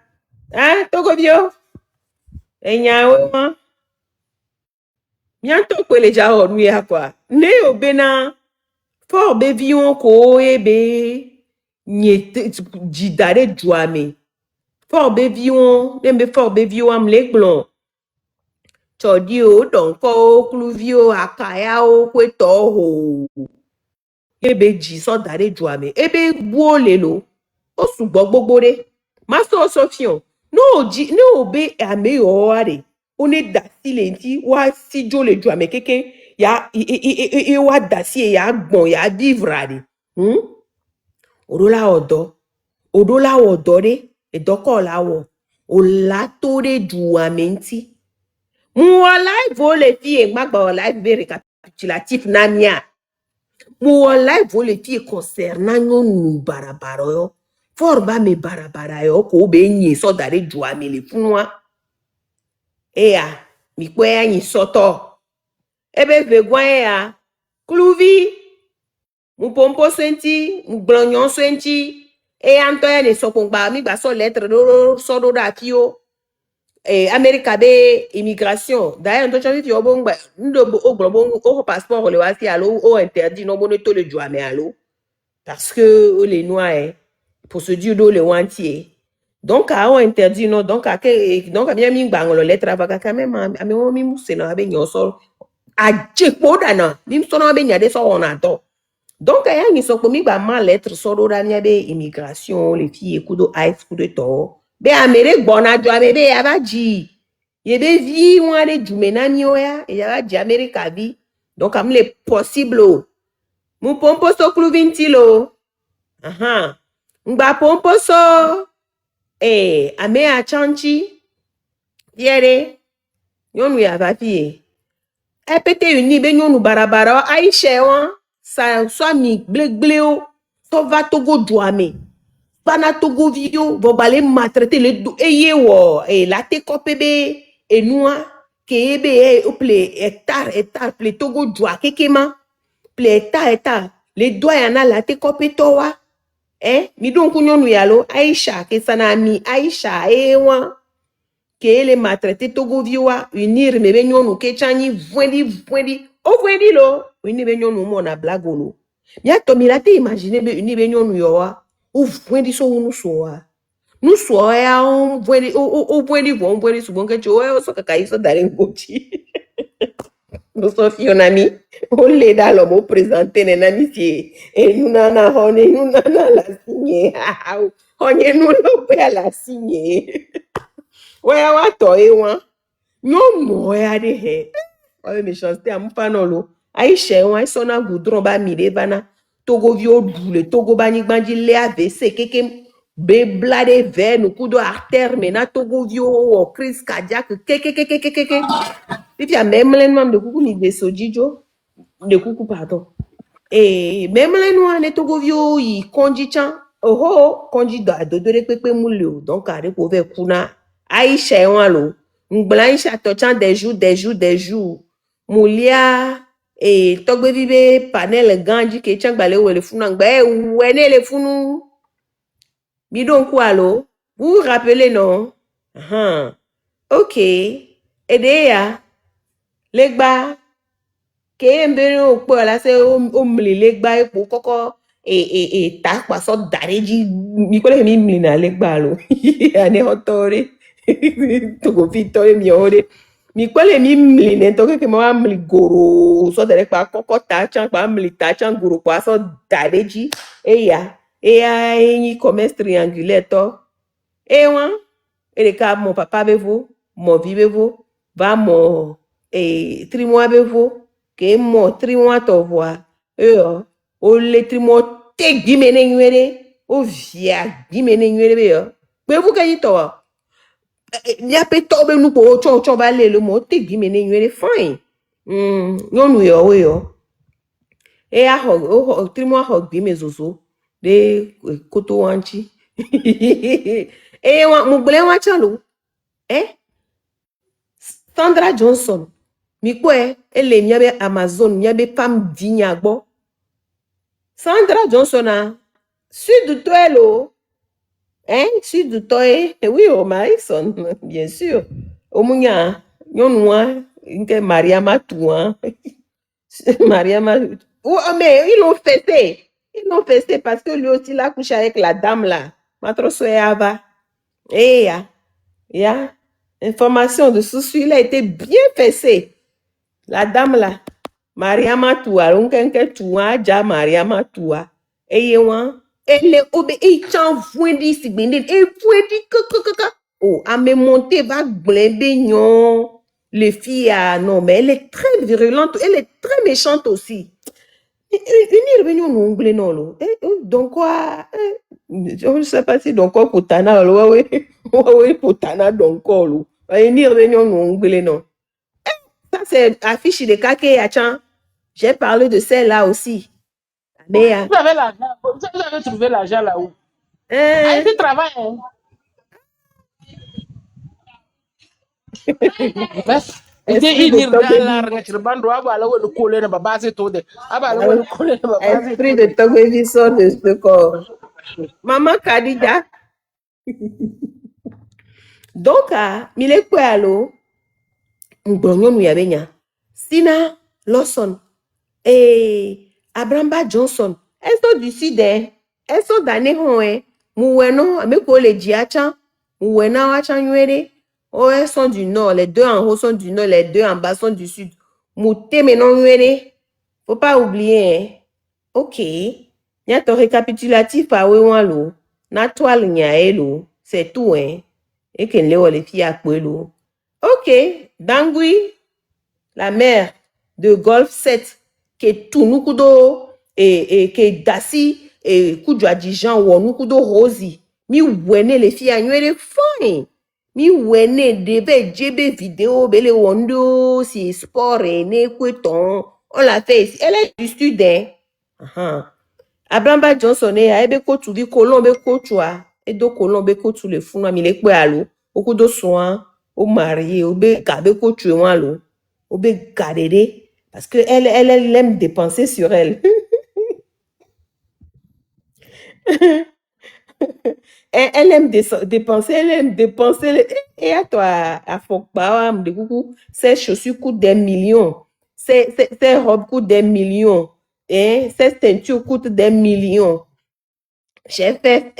Hein, Togobio? Enyawe, ma. Bientôt que les gens ont eu à quoi. Ne au Bénin, fort bévion ko ebe, nye jidare jouame. Fort bévion, nembe fort bévion am leglon. Chodio, donko, kluvio, akayao, kwetoho. Ebe jiso dare jouame. Ebe lelo. Osu gbogbore. Maso sofion. No be ame oare. One dasi lenti wa si jo le jouame keke ya wa dasi ya gbon ya vivrade. Odola odore edoko lawo. Olatore jouame nti. Moi live les filles magba live be récapitulatif namia. Moi live les filles concernant nous barabara yo. Forba me barabara yo ko be nyi so dare jouame le funwa. Eya, mi kwe nyi soto. Ebe vegwan ya. Kluvi. Mu pompo senti, mu blonyon senti. E antoya ne sokongba mi ba so lettre do so do da fio. America be immigration. D'ailleurs, on change yo bon ndo o passeport le wasi allo o interdit no bono to le jouame allo parce que les noirs procédure do le wantier. Donc a on interdit non donc a bien mi bang le lettre ava quand même a mi muse na be nyoso a chepo dana mi so na be nyade so on ato. Donc a ya ni so ko mi ba ma lettre so do da mi be immigration les filles kudo high school de to. Be Amérique bona jouame be abaji. Yebe vi wane jumena mioya e abaji Amérique vi. Donc am le possible. Mu pompo so kluvintilo. Aha. Ngba pompo so ame a chanchi. Yere. Yonu ya vafi. Epete uni be nyonu barabara Aisha wan. Sa so mi glegleo. So va Togo jouame. Bana Togo video vobale maltraiter le eye wo la te kopebe enua kebe ople hectare ple Togo joa kekema ple hectare le doyana la te kopetowa mi don kunyonu yalo Aisha ke sana mi Aisha ewa ke le maltraiter Togo viwa unir me benyonu ke chanyi vwendi lo uni benyonu mo na blagolo ya to mi la te imaginer be uni benyonu yowa ou vwendi so unu soa. Nu soa ya o vwendi so bonke cho so kaka iso dare ngoti. Nous Sophie, on a mis, on l'a dans le mot présenté, on a mis, et nous n'en la signé. On est nous la signé. Ouais, ouais, toi, et ouais. Non, moi, de ouais, méchanceté, à mon panolo. Aïe, ouais, son a goudron, ba, mire, bana. Togo vio boule, Togo bani bandi le AVC, keke, be blade ver, nous coup de artère, mena Togo vio, crise cardiaque, keke. Et puis, même les membres de coucou, ni de sojijo, de coucou, pardon. Et même les noirs, ne Togo vio, y konji chan, konji do de pepe moulio, donc, à recouvrir kuna, aïcha, walo, m'blancha, tochan des jours, moulia, et togbe vibe, panel, ganji, ke chang bale ou le funan, ouene le funu, mi donc quoi, vous vous rappelez, non? Ok, et déjà, legba, ke mbere okpo la se o mli legba epo koko ta kwa so dareji mi kole mi mli na legba lo ane hotore to go fitore mi ore mi kole mi mli ne to ke mo mli goro so dere pa koko ta chan pa mli ta chan goro pa so dareji eya eni commerce triangulaire to ewa ele ka mon papa bevo mon vie bevo va mon 3 mois bevo que mo 3 mois to voix o le 3 mois te gimene ngwere o via gimene ngwere be yo pe vous kay to ya pe to be nu ko cho ba le mo te gimene ngwere fine yonu yo e a ho 3 mois ho gime zozo de koto wanchi e wa mo ble wa chalo Sandra Johnson mi kwe ele nyabe Amazon nyabe pam dinyagbo Sandra Johnson a sud toelo sud toe oui o Maison bien sûr o munya nyonwa nke Mariama Touan Mariama mais ils l'ont festé parce que lui aussi l'a couché avec la dame là matro soyaba ya information de souci il a été bien fessé. La dame là, Mariama Toua, l'onkenke Toua, ja Mariama Toua. Elle est obé, et t'en voindi si bindin, et voindi kaka. Oh, à me monter, va gblébé, les filles, non, mais elle est très virulente, elle est très méchante aussi. Une réunion non anglais non lo. Donc quoi, je ne sais pas si donc quoi potana lo, ouais, potana donc quoi lo. Une réunion non anglais non. Ça, c'est affiche de Kake Yachan. J'ai parlé de celle-là aussi. Mais, Vous avez l'argent. Vous avez trouvé l'argent là-haut. Allez, travail. esprit de Togovi sort de ce corps. Maman Kadija. Donc, mile kwe alo, mgbonyo nou yabenya. Sina Lawson et Abramba Johnson. Elles sont du sud, elles sont d'année, Mouweno, ameko le diachan, Mouwena wachan yuere. Oh, elles sont du nord, les deux en haut sont du nord, les deux en bas sont du sud. Moute menon yuere. Faut pas oublier, Ok. Nya ton récapitulatif à Wewalo. Na toile nya c'est tout, Et qu'elle les filles à Kwelo. Ok. Dangui, la mère de Golf 7, qui est tout nous kudo, et qui est Dassi, et Kudwa Dijan, ou nous kudo Rosie. Mi wene les filles à nuere fine. Mi wene debe jebe vidéo, bele wondo, si sport, et ne kweton. On l'a fait ici. Elle est du sud, Abramba Johnson, ebe kotu vi kolombe kotua, et do kolombe kotu le funa, mi le kwe alo, okudo soin, au marié, obe gabe kotu walo. Obe gadede parce que elle aime dépenser sur elle. Elle aime dépenser. Et à toi, à Fokba, de coucou, ses chaussures coûtent des millions. Ses robes coûtent des millions. Ses ceintures coûtent des millions. J'ai fait,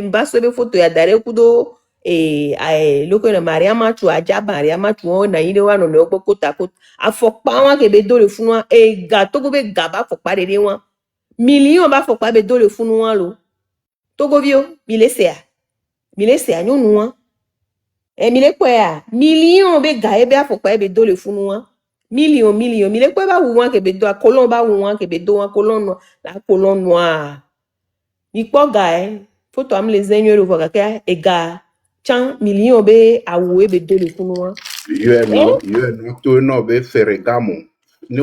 basso de photo, ya dare kudo, loko na mariama tu aja mariama tu on na ide wa no le ogbo kota kota afokpa wa ke be do le funu wa ga togo be ga ba fokpa de wa million ba fokpa be do le funu wa lo togo vio mile sea nyonu wa mile kwa million be ga e be afokpa be do le funu wa million mile kwa ba wu wa ke be do colon ba wu wa ke be do wa colon noir ni po ga photo am les enyo lo voka ka ega chan million be awu be do le funu wa You know, to no be Ferragamo. No,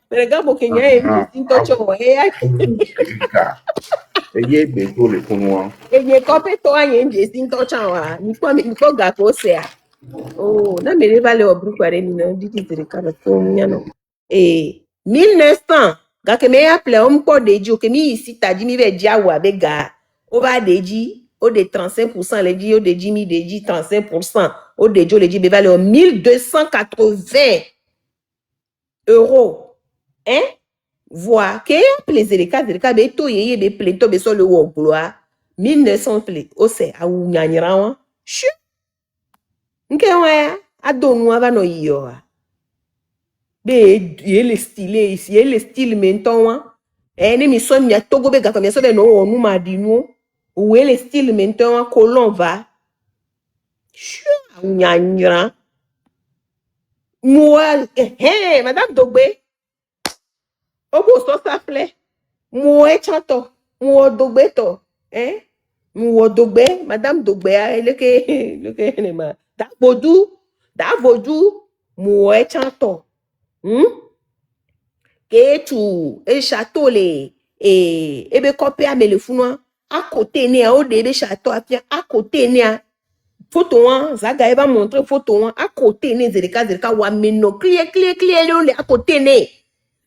Ferragamo Kenya sinto cho ye be do le kunwa. ye kope to anye nje sinto cha wa ni po ga ko se na me vale obru kware ni no diti tirikana to nyano 1900 ga ke me appelé mpo deji o ke mi isi taji mi be dia wa be ga o ba deji o de 35% le di o deji mi deji 35% o deji o le di be vale 1280 euros voix que plaisir les cas be to ye be plein to be so le wo gloire 1900 ple o se a wu nyanyira wa shu nke wa adonu aba no yo be ye le style ici ye le style menton wa ni mi so mi togo be ga ko mi so be no onu ma di nu o le style menton wa colon va shu a wu nyanyira moi madame Dogbe obo so saple mo chanto mo Dogbe to mo Dogbe madame Dogbe leke ne ma da vodu mo chanto ke tu château le be copie a me le funu à côté ne o de be château à côté ne photo wan zaga eba montrer photo wan à côté ne zerika wa meno clear le à côté ne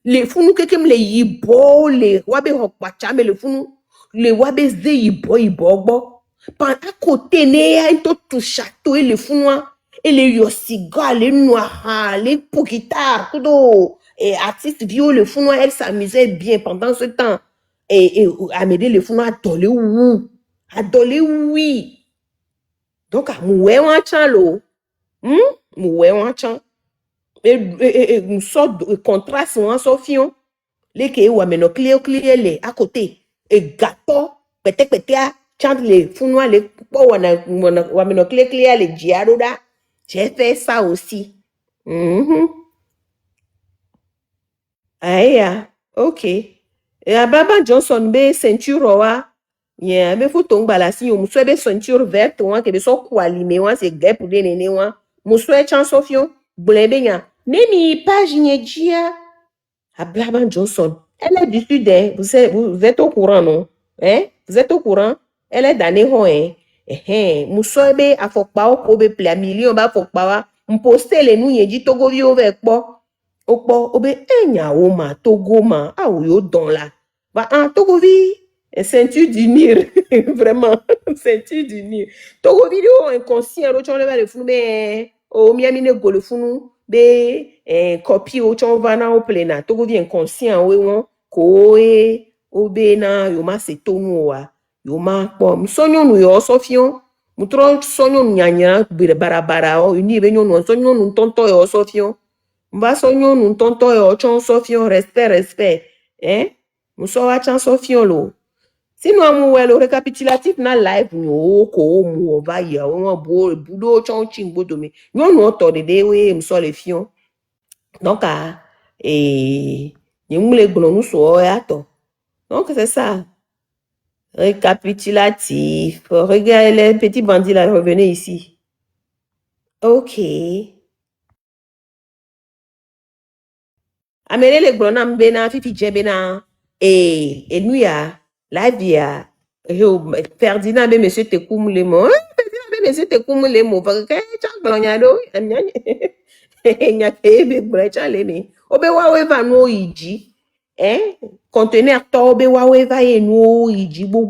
le funu kekem le yibo le wabe hokpacha me le funu le wabe ze yibo ogbo pan à côté ne to tu château et le funu et le yosiga le noir le pour guitare tout artiste bio le funu elle s'amusait bien pendant ce temps et Amédée le funu adolé oui donc moué wan chan lo moué wan chan et sort de contraste wan so fion les ke wa meno clear le à côté et gâteau pete chant le funwa le po wa meno clear le diaroda j'ai fait ça aussi ok et Baba Johnson be ceinture wa me photo ngba si yo muso be ceinture verte wan ke be so kwali me wan se gap de nene wan muso e chan so fion blende nya nemi page nyejia à Baba Johnson. Elle est du sud, vous êtes au courant, non? Vous êtes au courant? Elle est d'Anéhon, Moussobe a fokpa o kobe ple million ba fokpa wa. M'poste le nou yeji Togo vi over po. Okpo obe enya o ma Togo ma. Ah ou yo don la. Ba Togo vi ceinture du Nil. Vraiment ceinture du Nil. Togo vi yo inconscient ro chon le ba le funu be o miamine go le funu be copie o chon vana o plena Togo vi inconscient we won ko obe na yo ma se tonu wa yo ma po msonyo nu yo sofion mutro sonyo nyanya barabara o ni be nyo sonyo nu tonto yo sofion mba sonyo nu tonto yo chon sofion respect muso wa chan sofion lo sinon amu we lo récapitulatif na live nyo ko mu va ya won bo budo chon chingbodo mi nyo nu to de we mso le fion donc yemule gbonu so yato donc c'est ça récapitulatif. Regardez les petits bandits là, revenez ici. Ok. Amene le gbonam bena fifi jebena et nous ya la via Ferdinand be monsieur Tekoum le mo. Ferdinand be monsieur Tekoum le mo parce que chang blonyado nya be brecha le mi. Obe wa we va no iji. Conteneur tobe wa we va e no iji bo.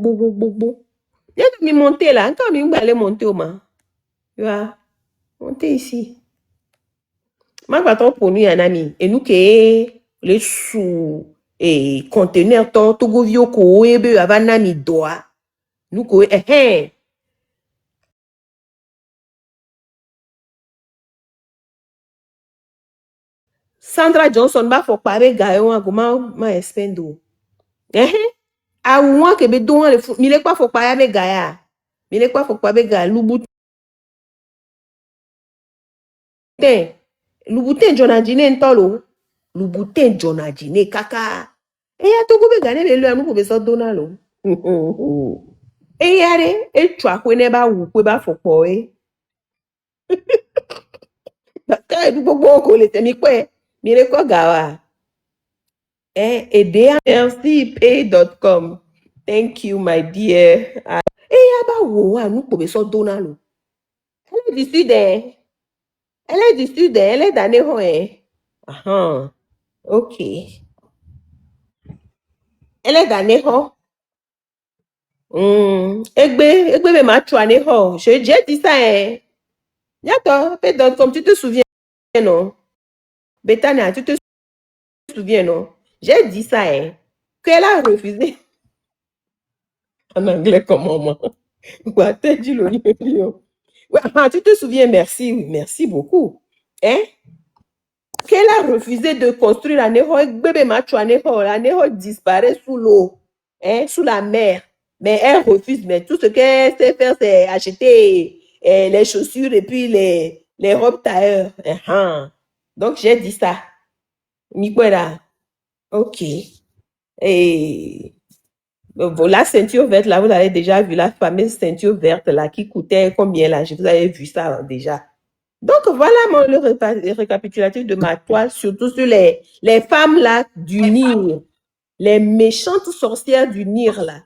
Y'a que mi monter là, quand mi aller monter au ma. Tu vois, monter ici. Ma va trop pour nous un ami et nous que les sous et conteneur to go vio ko ebe avana mi doa. Nous ko Sandra Johnson ba faut parler gars on ma expendo. A ouan que be don le mile kwa faut parler gars ya. Mile kwa faut parler gars Louboutin Jonadine ntolo. Louboutin Jonadine kaka. E ya to go be gane be lo anu ko be so donalo. E yare e twa ko ne ba wu ko ba faut po e. Ka e du gbogbo ko le temi pe. Mile kwa gawa. Edeamercipay.com. Thank you, my dear. Yaba wo anu ko be so donalo. Elle est du sud, elle est du sud, elle est d'Aného, ok. Elle est d'Aného. Egbe me macho Aného. J'ai dit ça, Yato, peut-être comme tu te souviens, non? Betania, tu te souviens, non? J'ai dit ça, qu'elle a refusé. En anglais, comment, moi? Quoi, t'as dit le lion? Tu te souviens, merci beaucoup. Qu'elle a refusé de construire la Ného, bébé macho la Ného disparaît sous l'eau, sous la mer. Mais elle refuse, mais tout ce qu'elle sait faire, c'est acheter les chaussures et puis les robes tailleurs. Donc, j'ai dit ça. Mikwela. Ok. Et la ceinture verte, là, vous avez déjà vu la fameuse ceinture verte, là, qui coûtait combien, là? Vous avez vu ça déjà. Donc, voilà le récapitulatif de ma toile, surtout sur les femmes, là, du Nil. Les méchantes sorcières du Nil, là.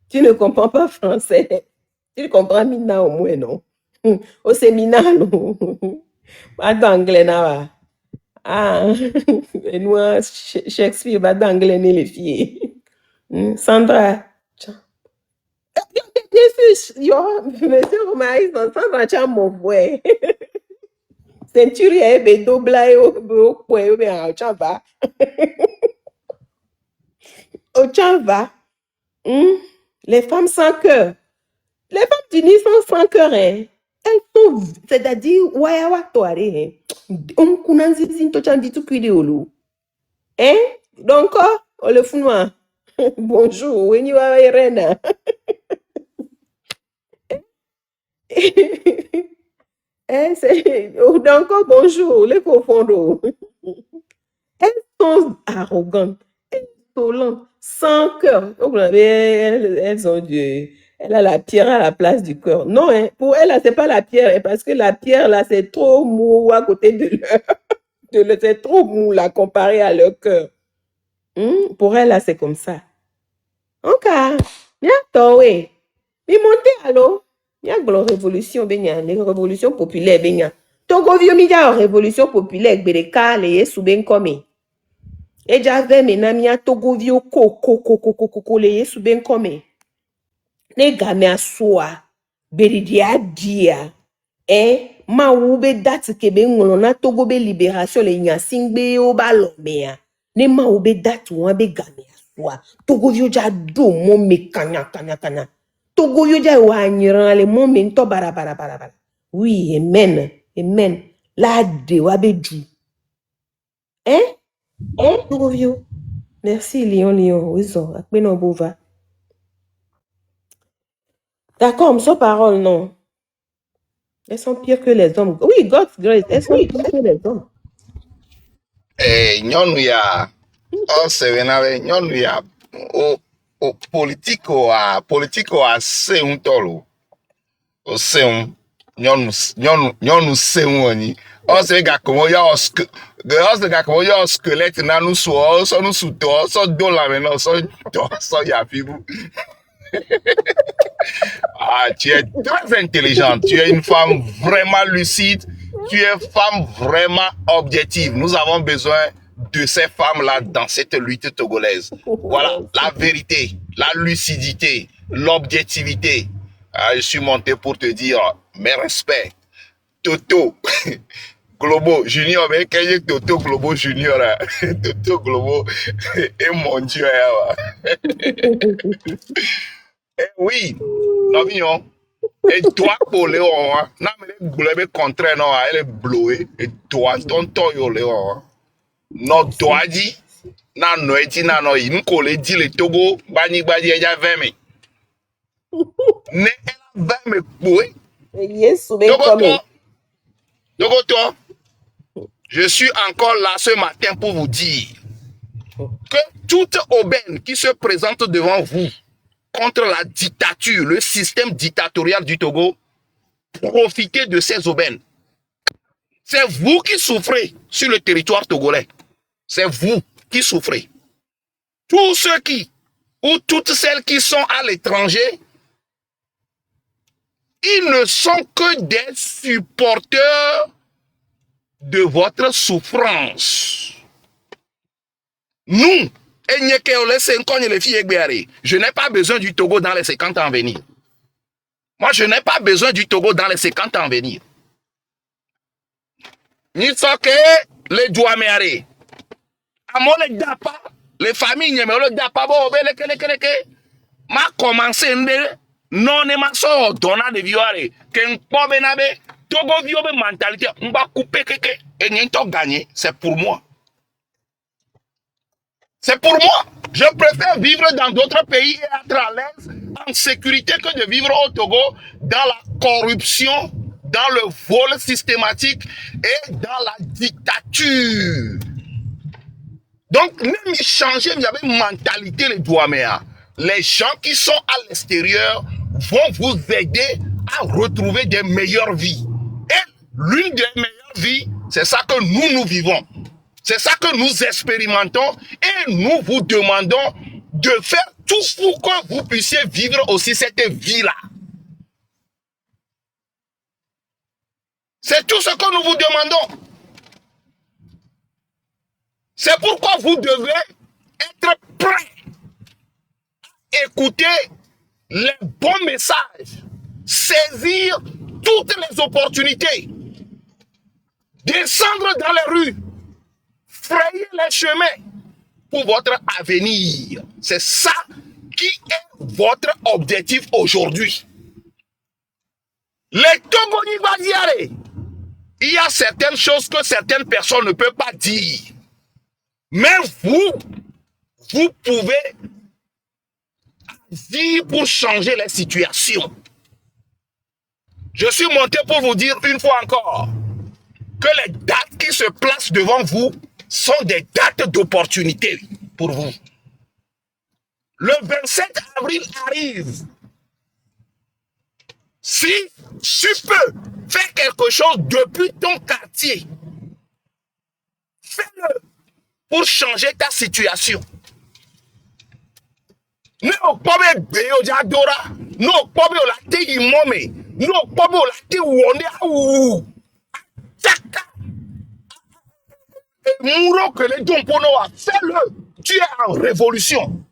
Tu ne comprends pas français. Tu comprends Mina au moins, non? Oh, c'est Mina, non? Pas d'anglais, là. Et nous, Shakespeare, pas d'anglais, ni les filles. Sandra. Monsieur Romaïs, Sandra, tu as mon voix. Ceinture, il y a double au point, au chamba. Au chamba. Les femmes sans cœur. Les femmes du Nil sont sans cœur, Elles sont, c'est-à-dire, wayawa toare, On kunanzi zinto chandi tu pide olu. Donc, on le fout bonjour, when you are Irena. Donc, bonjour, les profonds. Elles sont arrogantes, insolentes, sans cœur. Donc, elles ont elle a la pierre à la place du cœur. Non, pour elle, c'est pas la pierre, parce que la pierre, là, c'est trop mou à côté de leur... c'est trop mou, là, comparé à leur cœur. Pour elle, là, c'est comme ça. Ok. Bientôt, oui. Mais montez, alors. Il y a une révolution, une révolution populaire. Togo vieux media révolution populaire, Bereka, les souben comme. Et j'avais mes amis à Togo vieux les souben comme. Ne game a soa, beridia dia, ma ube date kebe ngolona Togo be libération le nyasingbe o balomea. Ne ma ube date be game a soa. Togo vieux ja do mon me kanya. Togo vieux ja wa nyiran le mon me nto bara. Oui, amen. La de wa be du. Togo vieux. Merci, Lion. Oui, ça. Akpe no bova. D'accord, sans parole, non. Elles sont pires que les hommes. Oui, God's grace, elles sont pires que les hommes. Nyɔnu ya, ɔsɛbɛnabɛ nyɔnu ya, o politiko a se ŋutɔ lo, o se ŋu, nyɔnu se ŋu wɔnyi, ɔsɛ gakɔmɔ yɔ squelette na nusu, ɔsɔ nusu tɔ, ɔsɔ do la mɛ ɔsɔ yafi bu. Tu es très intelligente, tu es une femme vraiment lucide, tu es une femme vraiment objective. Nous avons besoin de ces femmes-là dans cette lutte togolaise. Voilà, la vérité, la lucidité, l'objectivité. Je suis monté pour te dire mes respects. Toto, Globo Junior, mais quand il Toto Globo Junior, Toto Globo, et mon Dieu. Oui, non, Et toi, pour le haut, non, mais le bleu contraire, non, elle est bleue. Et toi, ton toyo le haut. Non, toi, dit, non, non, et non, non, il me colle, dit le Togo, bani, bani, il y a 20 000. Ne, elle a 20 000, oui. Yes, Togo, toi, je suis encore là ce matin pour vous dire que toute aubaine qui se présente devant vous contre la dictature, le système dictatorial du Togo, profitez de ces aubaines. C'est vous qui souffrez sur le territoire togolais. C'est vous qui souffrez. Tous ceux qui, ou toutes celles qui sont à l'étranger, ils ne sont que des supporters de votre souffrance. Nous, je n'ai pas besoin du Togo dans les 50 ans à venir. Moi, je n'ai pas besoin du Togo dans les 50 ans à venir. Ni soke les douaméaré. Amo les dapa, les familles n'y le dapa bo be le ma commencé non ne ma so donna de viore ken pobe na be Togo viobe mentalité on va couper keke et n'y to gagner, c'est pour moi. C'est pour moi. Je préfère vivre dans d'autres pays et être à l'aise, en sécurité, que de vivre au Togo dans la corruption, dans le vol systématique et dans la dictature. Donc, même changer, il y avait une mentalité, les douaméas. Les gens qui sont à l'extérieur vont vous aider à retrouver des meilleures vies. Et l'une des meilleures vies, c'est ça que nous vivons. C'est ça que nous expérimentons et nous vous demandons de faire tout pour que vous puissiez vivre aussi cette vie-là. C'est tout ce que nous vous demandons. C'est pourquoi vous devez être prêts à écouter les bons messages, saisir toutes les opportunités, descendre dans les rues, frayer les chemins pour votre avenir. C'est ça qui est votre objectif aujourd'hui. Les Togoni Badiare, il y a certaines choses que certaines personnes ne peuvent pas dire. Mais vous pouvez agir pour changer les situations. Je suis monté pour vous dire une fois encore que les dates qui se placent devant vous sont des dates d'opportunité pour vous. Le 27 avril arrive. Si tu peux faire quelque chose depuis ton quartier, fais-le pour changer ta situation. Ne pas béo jadora, ne pas béo la te imome, ne pas béo la te wone ou chaka. Mouro que les dompono a fais-le. Tu es en révolution.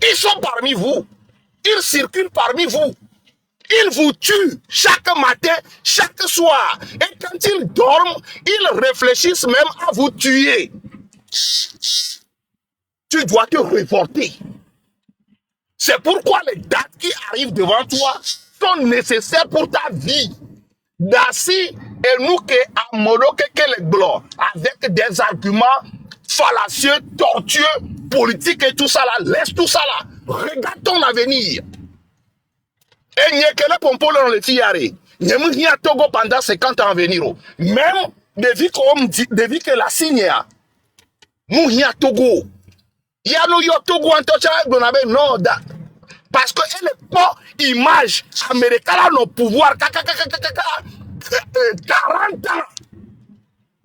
Ils sont parmi vous. Ils circulent parmi vous. Ils vous tuent chaque matin, chaque soir. Et quand ils dorment, ils réfléchissent même à vous tuer. Tu dois te révolter. C'est pourquoi les dates qui arrivent devant toi sont nécessaires pour ta vie. Dassi et nous qui amolons les blancs avec des arguments fallacieux, tortueux, politiques et tout ça là. Laisse tout ça là. Regarde ton avenir. Et n'y a que les pompons dans les filles. N'y a Togo pendant 50 ans à venir. Même depuis que la signe, nous n'y a Togo. Il y a nous Togo en touchant non parce que elle n'est pas image américaine à nos pouvoirs 40 ans.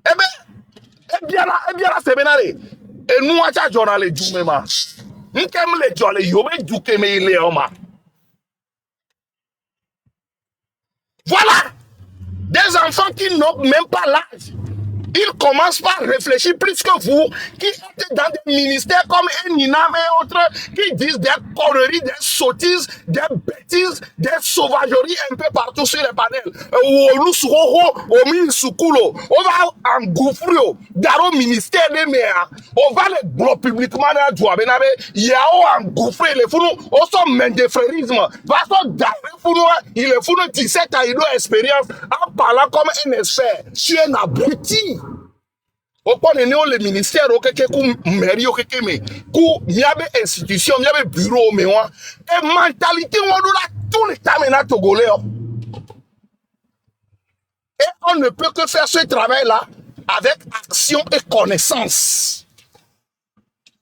Eh bien là c'est bien et nous à ta journal du même nous comme les journal yobé du que mais il est homme. Voilà des enfants qui n'ont même pas l'âge. Il commence par réfléchir plus que vous, qui êtes dans des ministères comme Eninam et autres, qui disent des conneries, des sottises, des bêtises, des sauvageries un peu partout sur les panels. On va engouffrer dans le ministère des maires. On va les bloquer publiquement dans le droit. Il y a engouffré les fous, on s'en met de frérisme. Parce que il est fou de 17 ans, il a expérience en parlant comme un expert. Tu es un abruti. Au point de le ministère, au quelque mairie, au quelque mais, il y a des institutions, il y a des bureaux, mais et mentalité, on doit tout le temps maintenant togolais. Et on ne peut que faire ce travail-là avec action et connaissance.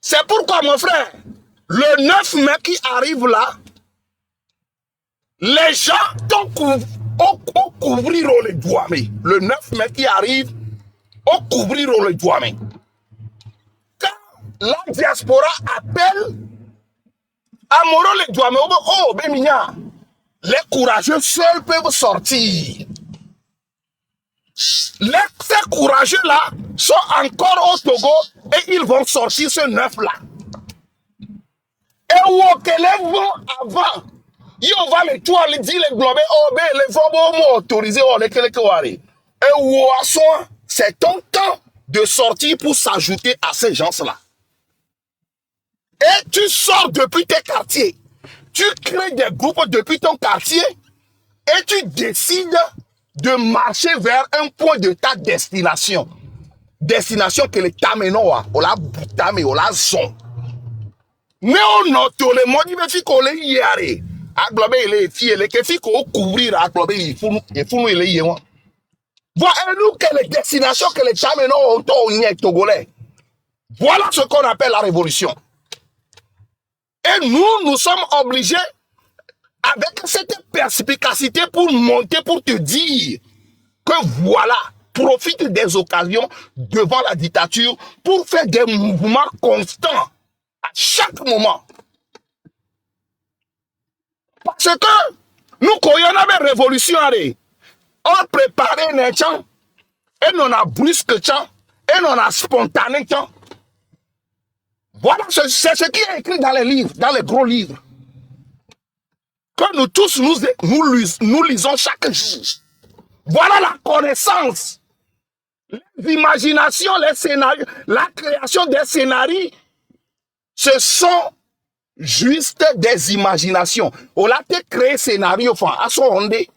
C'est pourquoi, mon frère, le 9 mai qui arrive là, les gens couvriront les doigts. Mais le 9 mai qui arrive, on couvriront les doigts. Mais quand la diaspora appelle à Moro les doigts, mais oh, Bémigna, les courageux seuls peuvent sortir. Ces courageux-là sont encore au Togo et ils vont sortir ce 9-là. Et où les vont avant, ils vont les toits, les dire les globes, oh, ben, les vont autoriser, oh, les quelques. Et où c'est ton temps de sortir pour s'ajouter à ces gens-là. Et tu sors depuis tes quartiers. Tu crées des groupes depuis ton quartier et tu décides de marcher vers un point de ta destination. Destination que l'État menoa, on l'a boutame, on l'a zon. Mais on a tous les mots, mais qu'on les y arrive. Agglobé les filles, les filles qu'on couvrir, agglobé, il faut nous les y avoir. Voilà-nous quelle destination que l'État menoa au Togolais. Voilà ce qu'on appelle la révolution. Et nous sommes obligés, avec cette perspicacité pour monter, pour te dire que voilà, profite des occasions devant la dictature pour faire des mouvements constants à chaque moment. Parce que nous, quand on avait révolution, on préparait les gens, et on a brusque temps, et on a spontané temps. Voilà, c'est ce qui est écrit dans les livres, dans les gros livres. Que nous tous, nous lisons chaque jour. Voilà la connaissance. Les imaginations, les scénarios, la création des scénarios, ce sont juste des imaginations. On a créé scénario, enfin, à son ondé.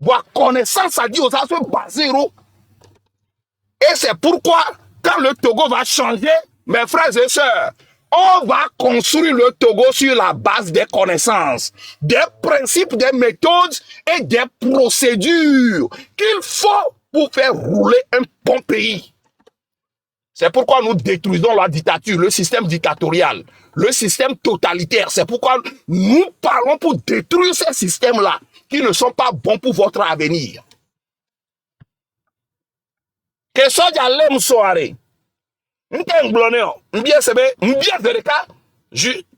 La connaissance, ça dit aux assos basero. Et c'est pourquoi, quand le Togo va changer, mes frères et sœurs, on va construire le Togo sur la base des connaissances, des principes, des méthodes et des procédures qu'il faut pour faire rouler un bon pays. C'est pourquoi nous détruisons la dictature, le système dictatorial, le système totalitaire. C'est pourquoi nous parlons pour détruire ces systèmes-là qui ne sont pas bons pour votre avenir. Que ça j'allais me soirée.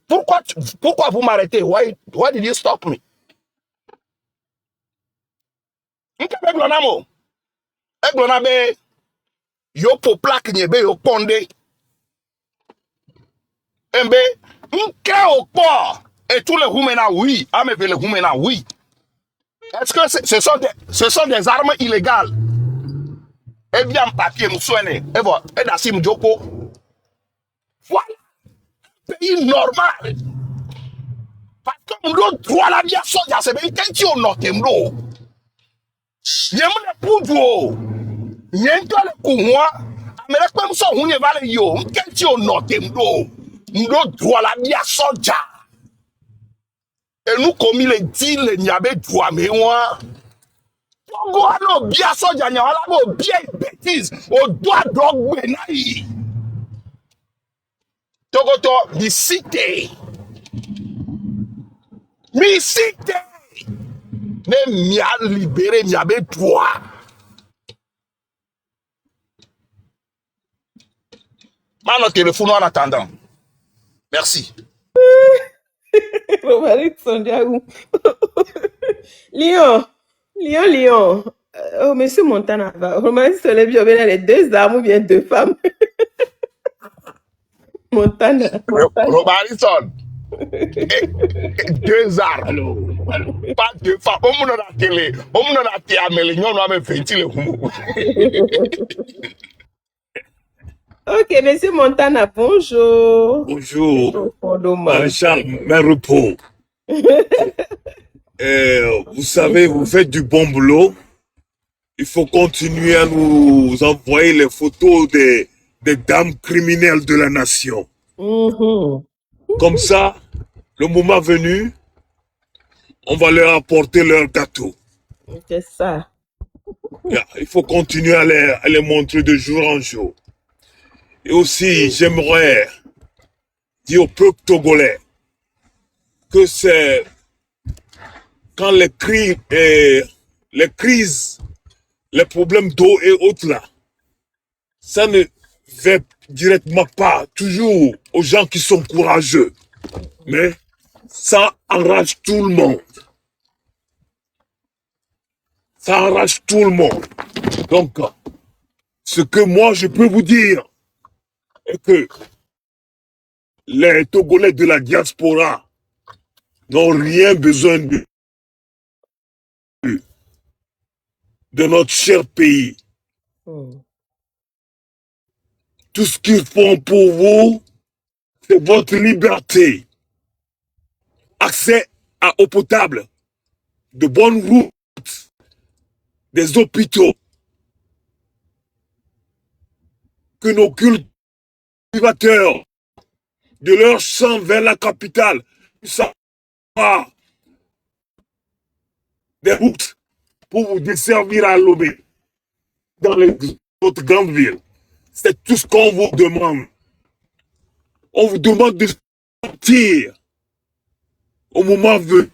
Pourquoi vous m'arrêtez? Why did you stop me? Yo po plaque nyebe yo pondé. Embe, m'ke au port. Et tous les Rouménas, oui. Ah, mais les Rouménas, oui. Est-ce que ce sont des armes illégales? Eh bien, papier, m'soine. Et voilà, et d'assim Djoko. Voilà. Pays normal. Parce que m'lo droit la via soja, c'est bien quand tu es au nord, m'lo. Y'aime le poudre. Y'aime toi le couloir. Mais là, comme ça, on y va le yo. Quand tu es au nord, m'lo droit la via soja. Et nous, comme il est dit, il n'y avait droit, mais moi. Togo bien soja, n'y a pas bien bêtise. Au doigt d'Ogbenaï. Togoto, mi cité. Mi cité. Ne m'y a libéré, m'y avait droit. Maintenant, téléphone en attendant. Merci. Romaric Sandiago. Lion. Oh, monsieur Montana, vraiment, si les vieux, les 2 hommes ou bien 2 femmes. Montana. Robarison, 2 armes. Pas 2 femmes. On a la télé. On a la télé. Mais les gens ont ventilé. Ok, monsieur Montana, bonjour. Bonjour, Bonjour. Charles, mes repos. Vous savez, vous faites du bon boulot. Il faut continuer à nous envoyer les photos des dames criminelles de la nation. Comme ça, le moment venu, on va leur apporter leur gâteau. C'est ça. Il faut continuer à les montrer de jour en jour. Et aussi, j'aimerais dire au peuple togolais que c'est quand les crises, les problèmes d'eau et autres là, ça ne va directement pas toujours aux gens qui sont courageux, mais ça enrage tout le monde. Ça enrage tout le monde. Donc, ce que moi je peux vous dire est que les Togolais de la diaspora n'ont rien besoin de notre cher pays. Tout ce qu'ils font pour vous, c'est votre liberté. Accès à eau potable, de bonnes routes, des hôpitaux. Que nos cultivateurs de leur champ vers la capitale puissent avoir des routes pour vous desservir à Lomé dans les autres grandes villes. C'est tout ce qu'on vous demande. On vous demande de sortir au moment venu.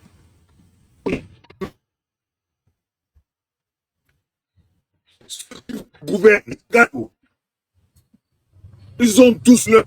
Gouvernement, ils ont tous leur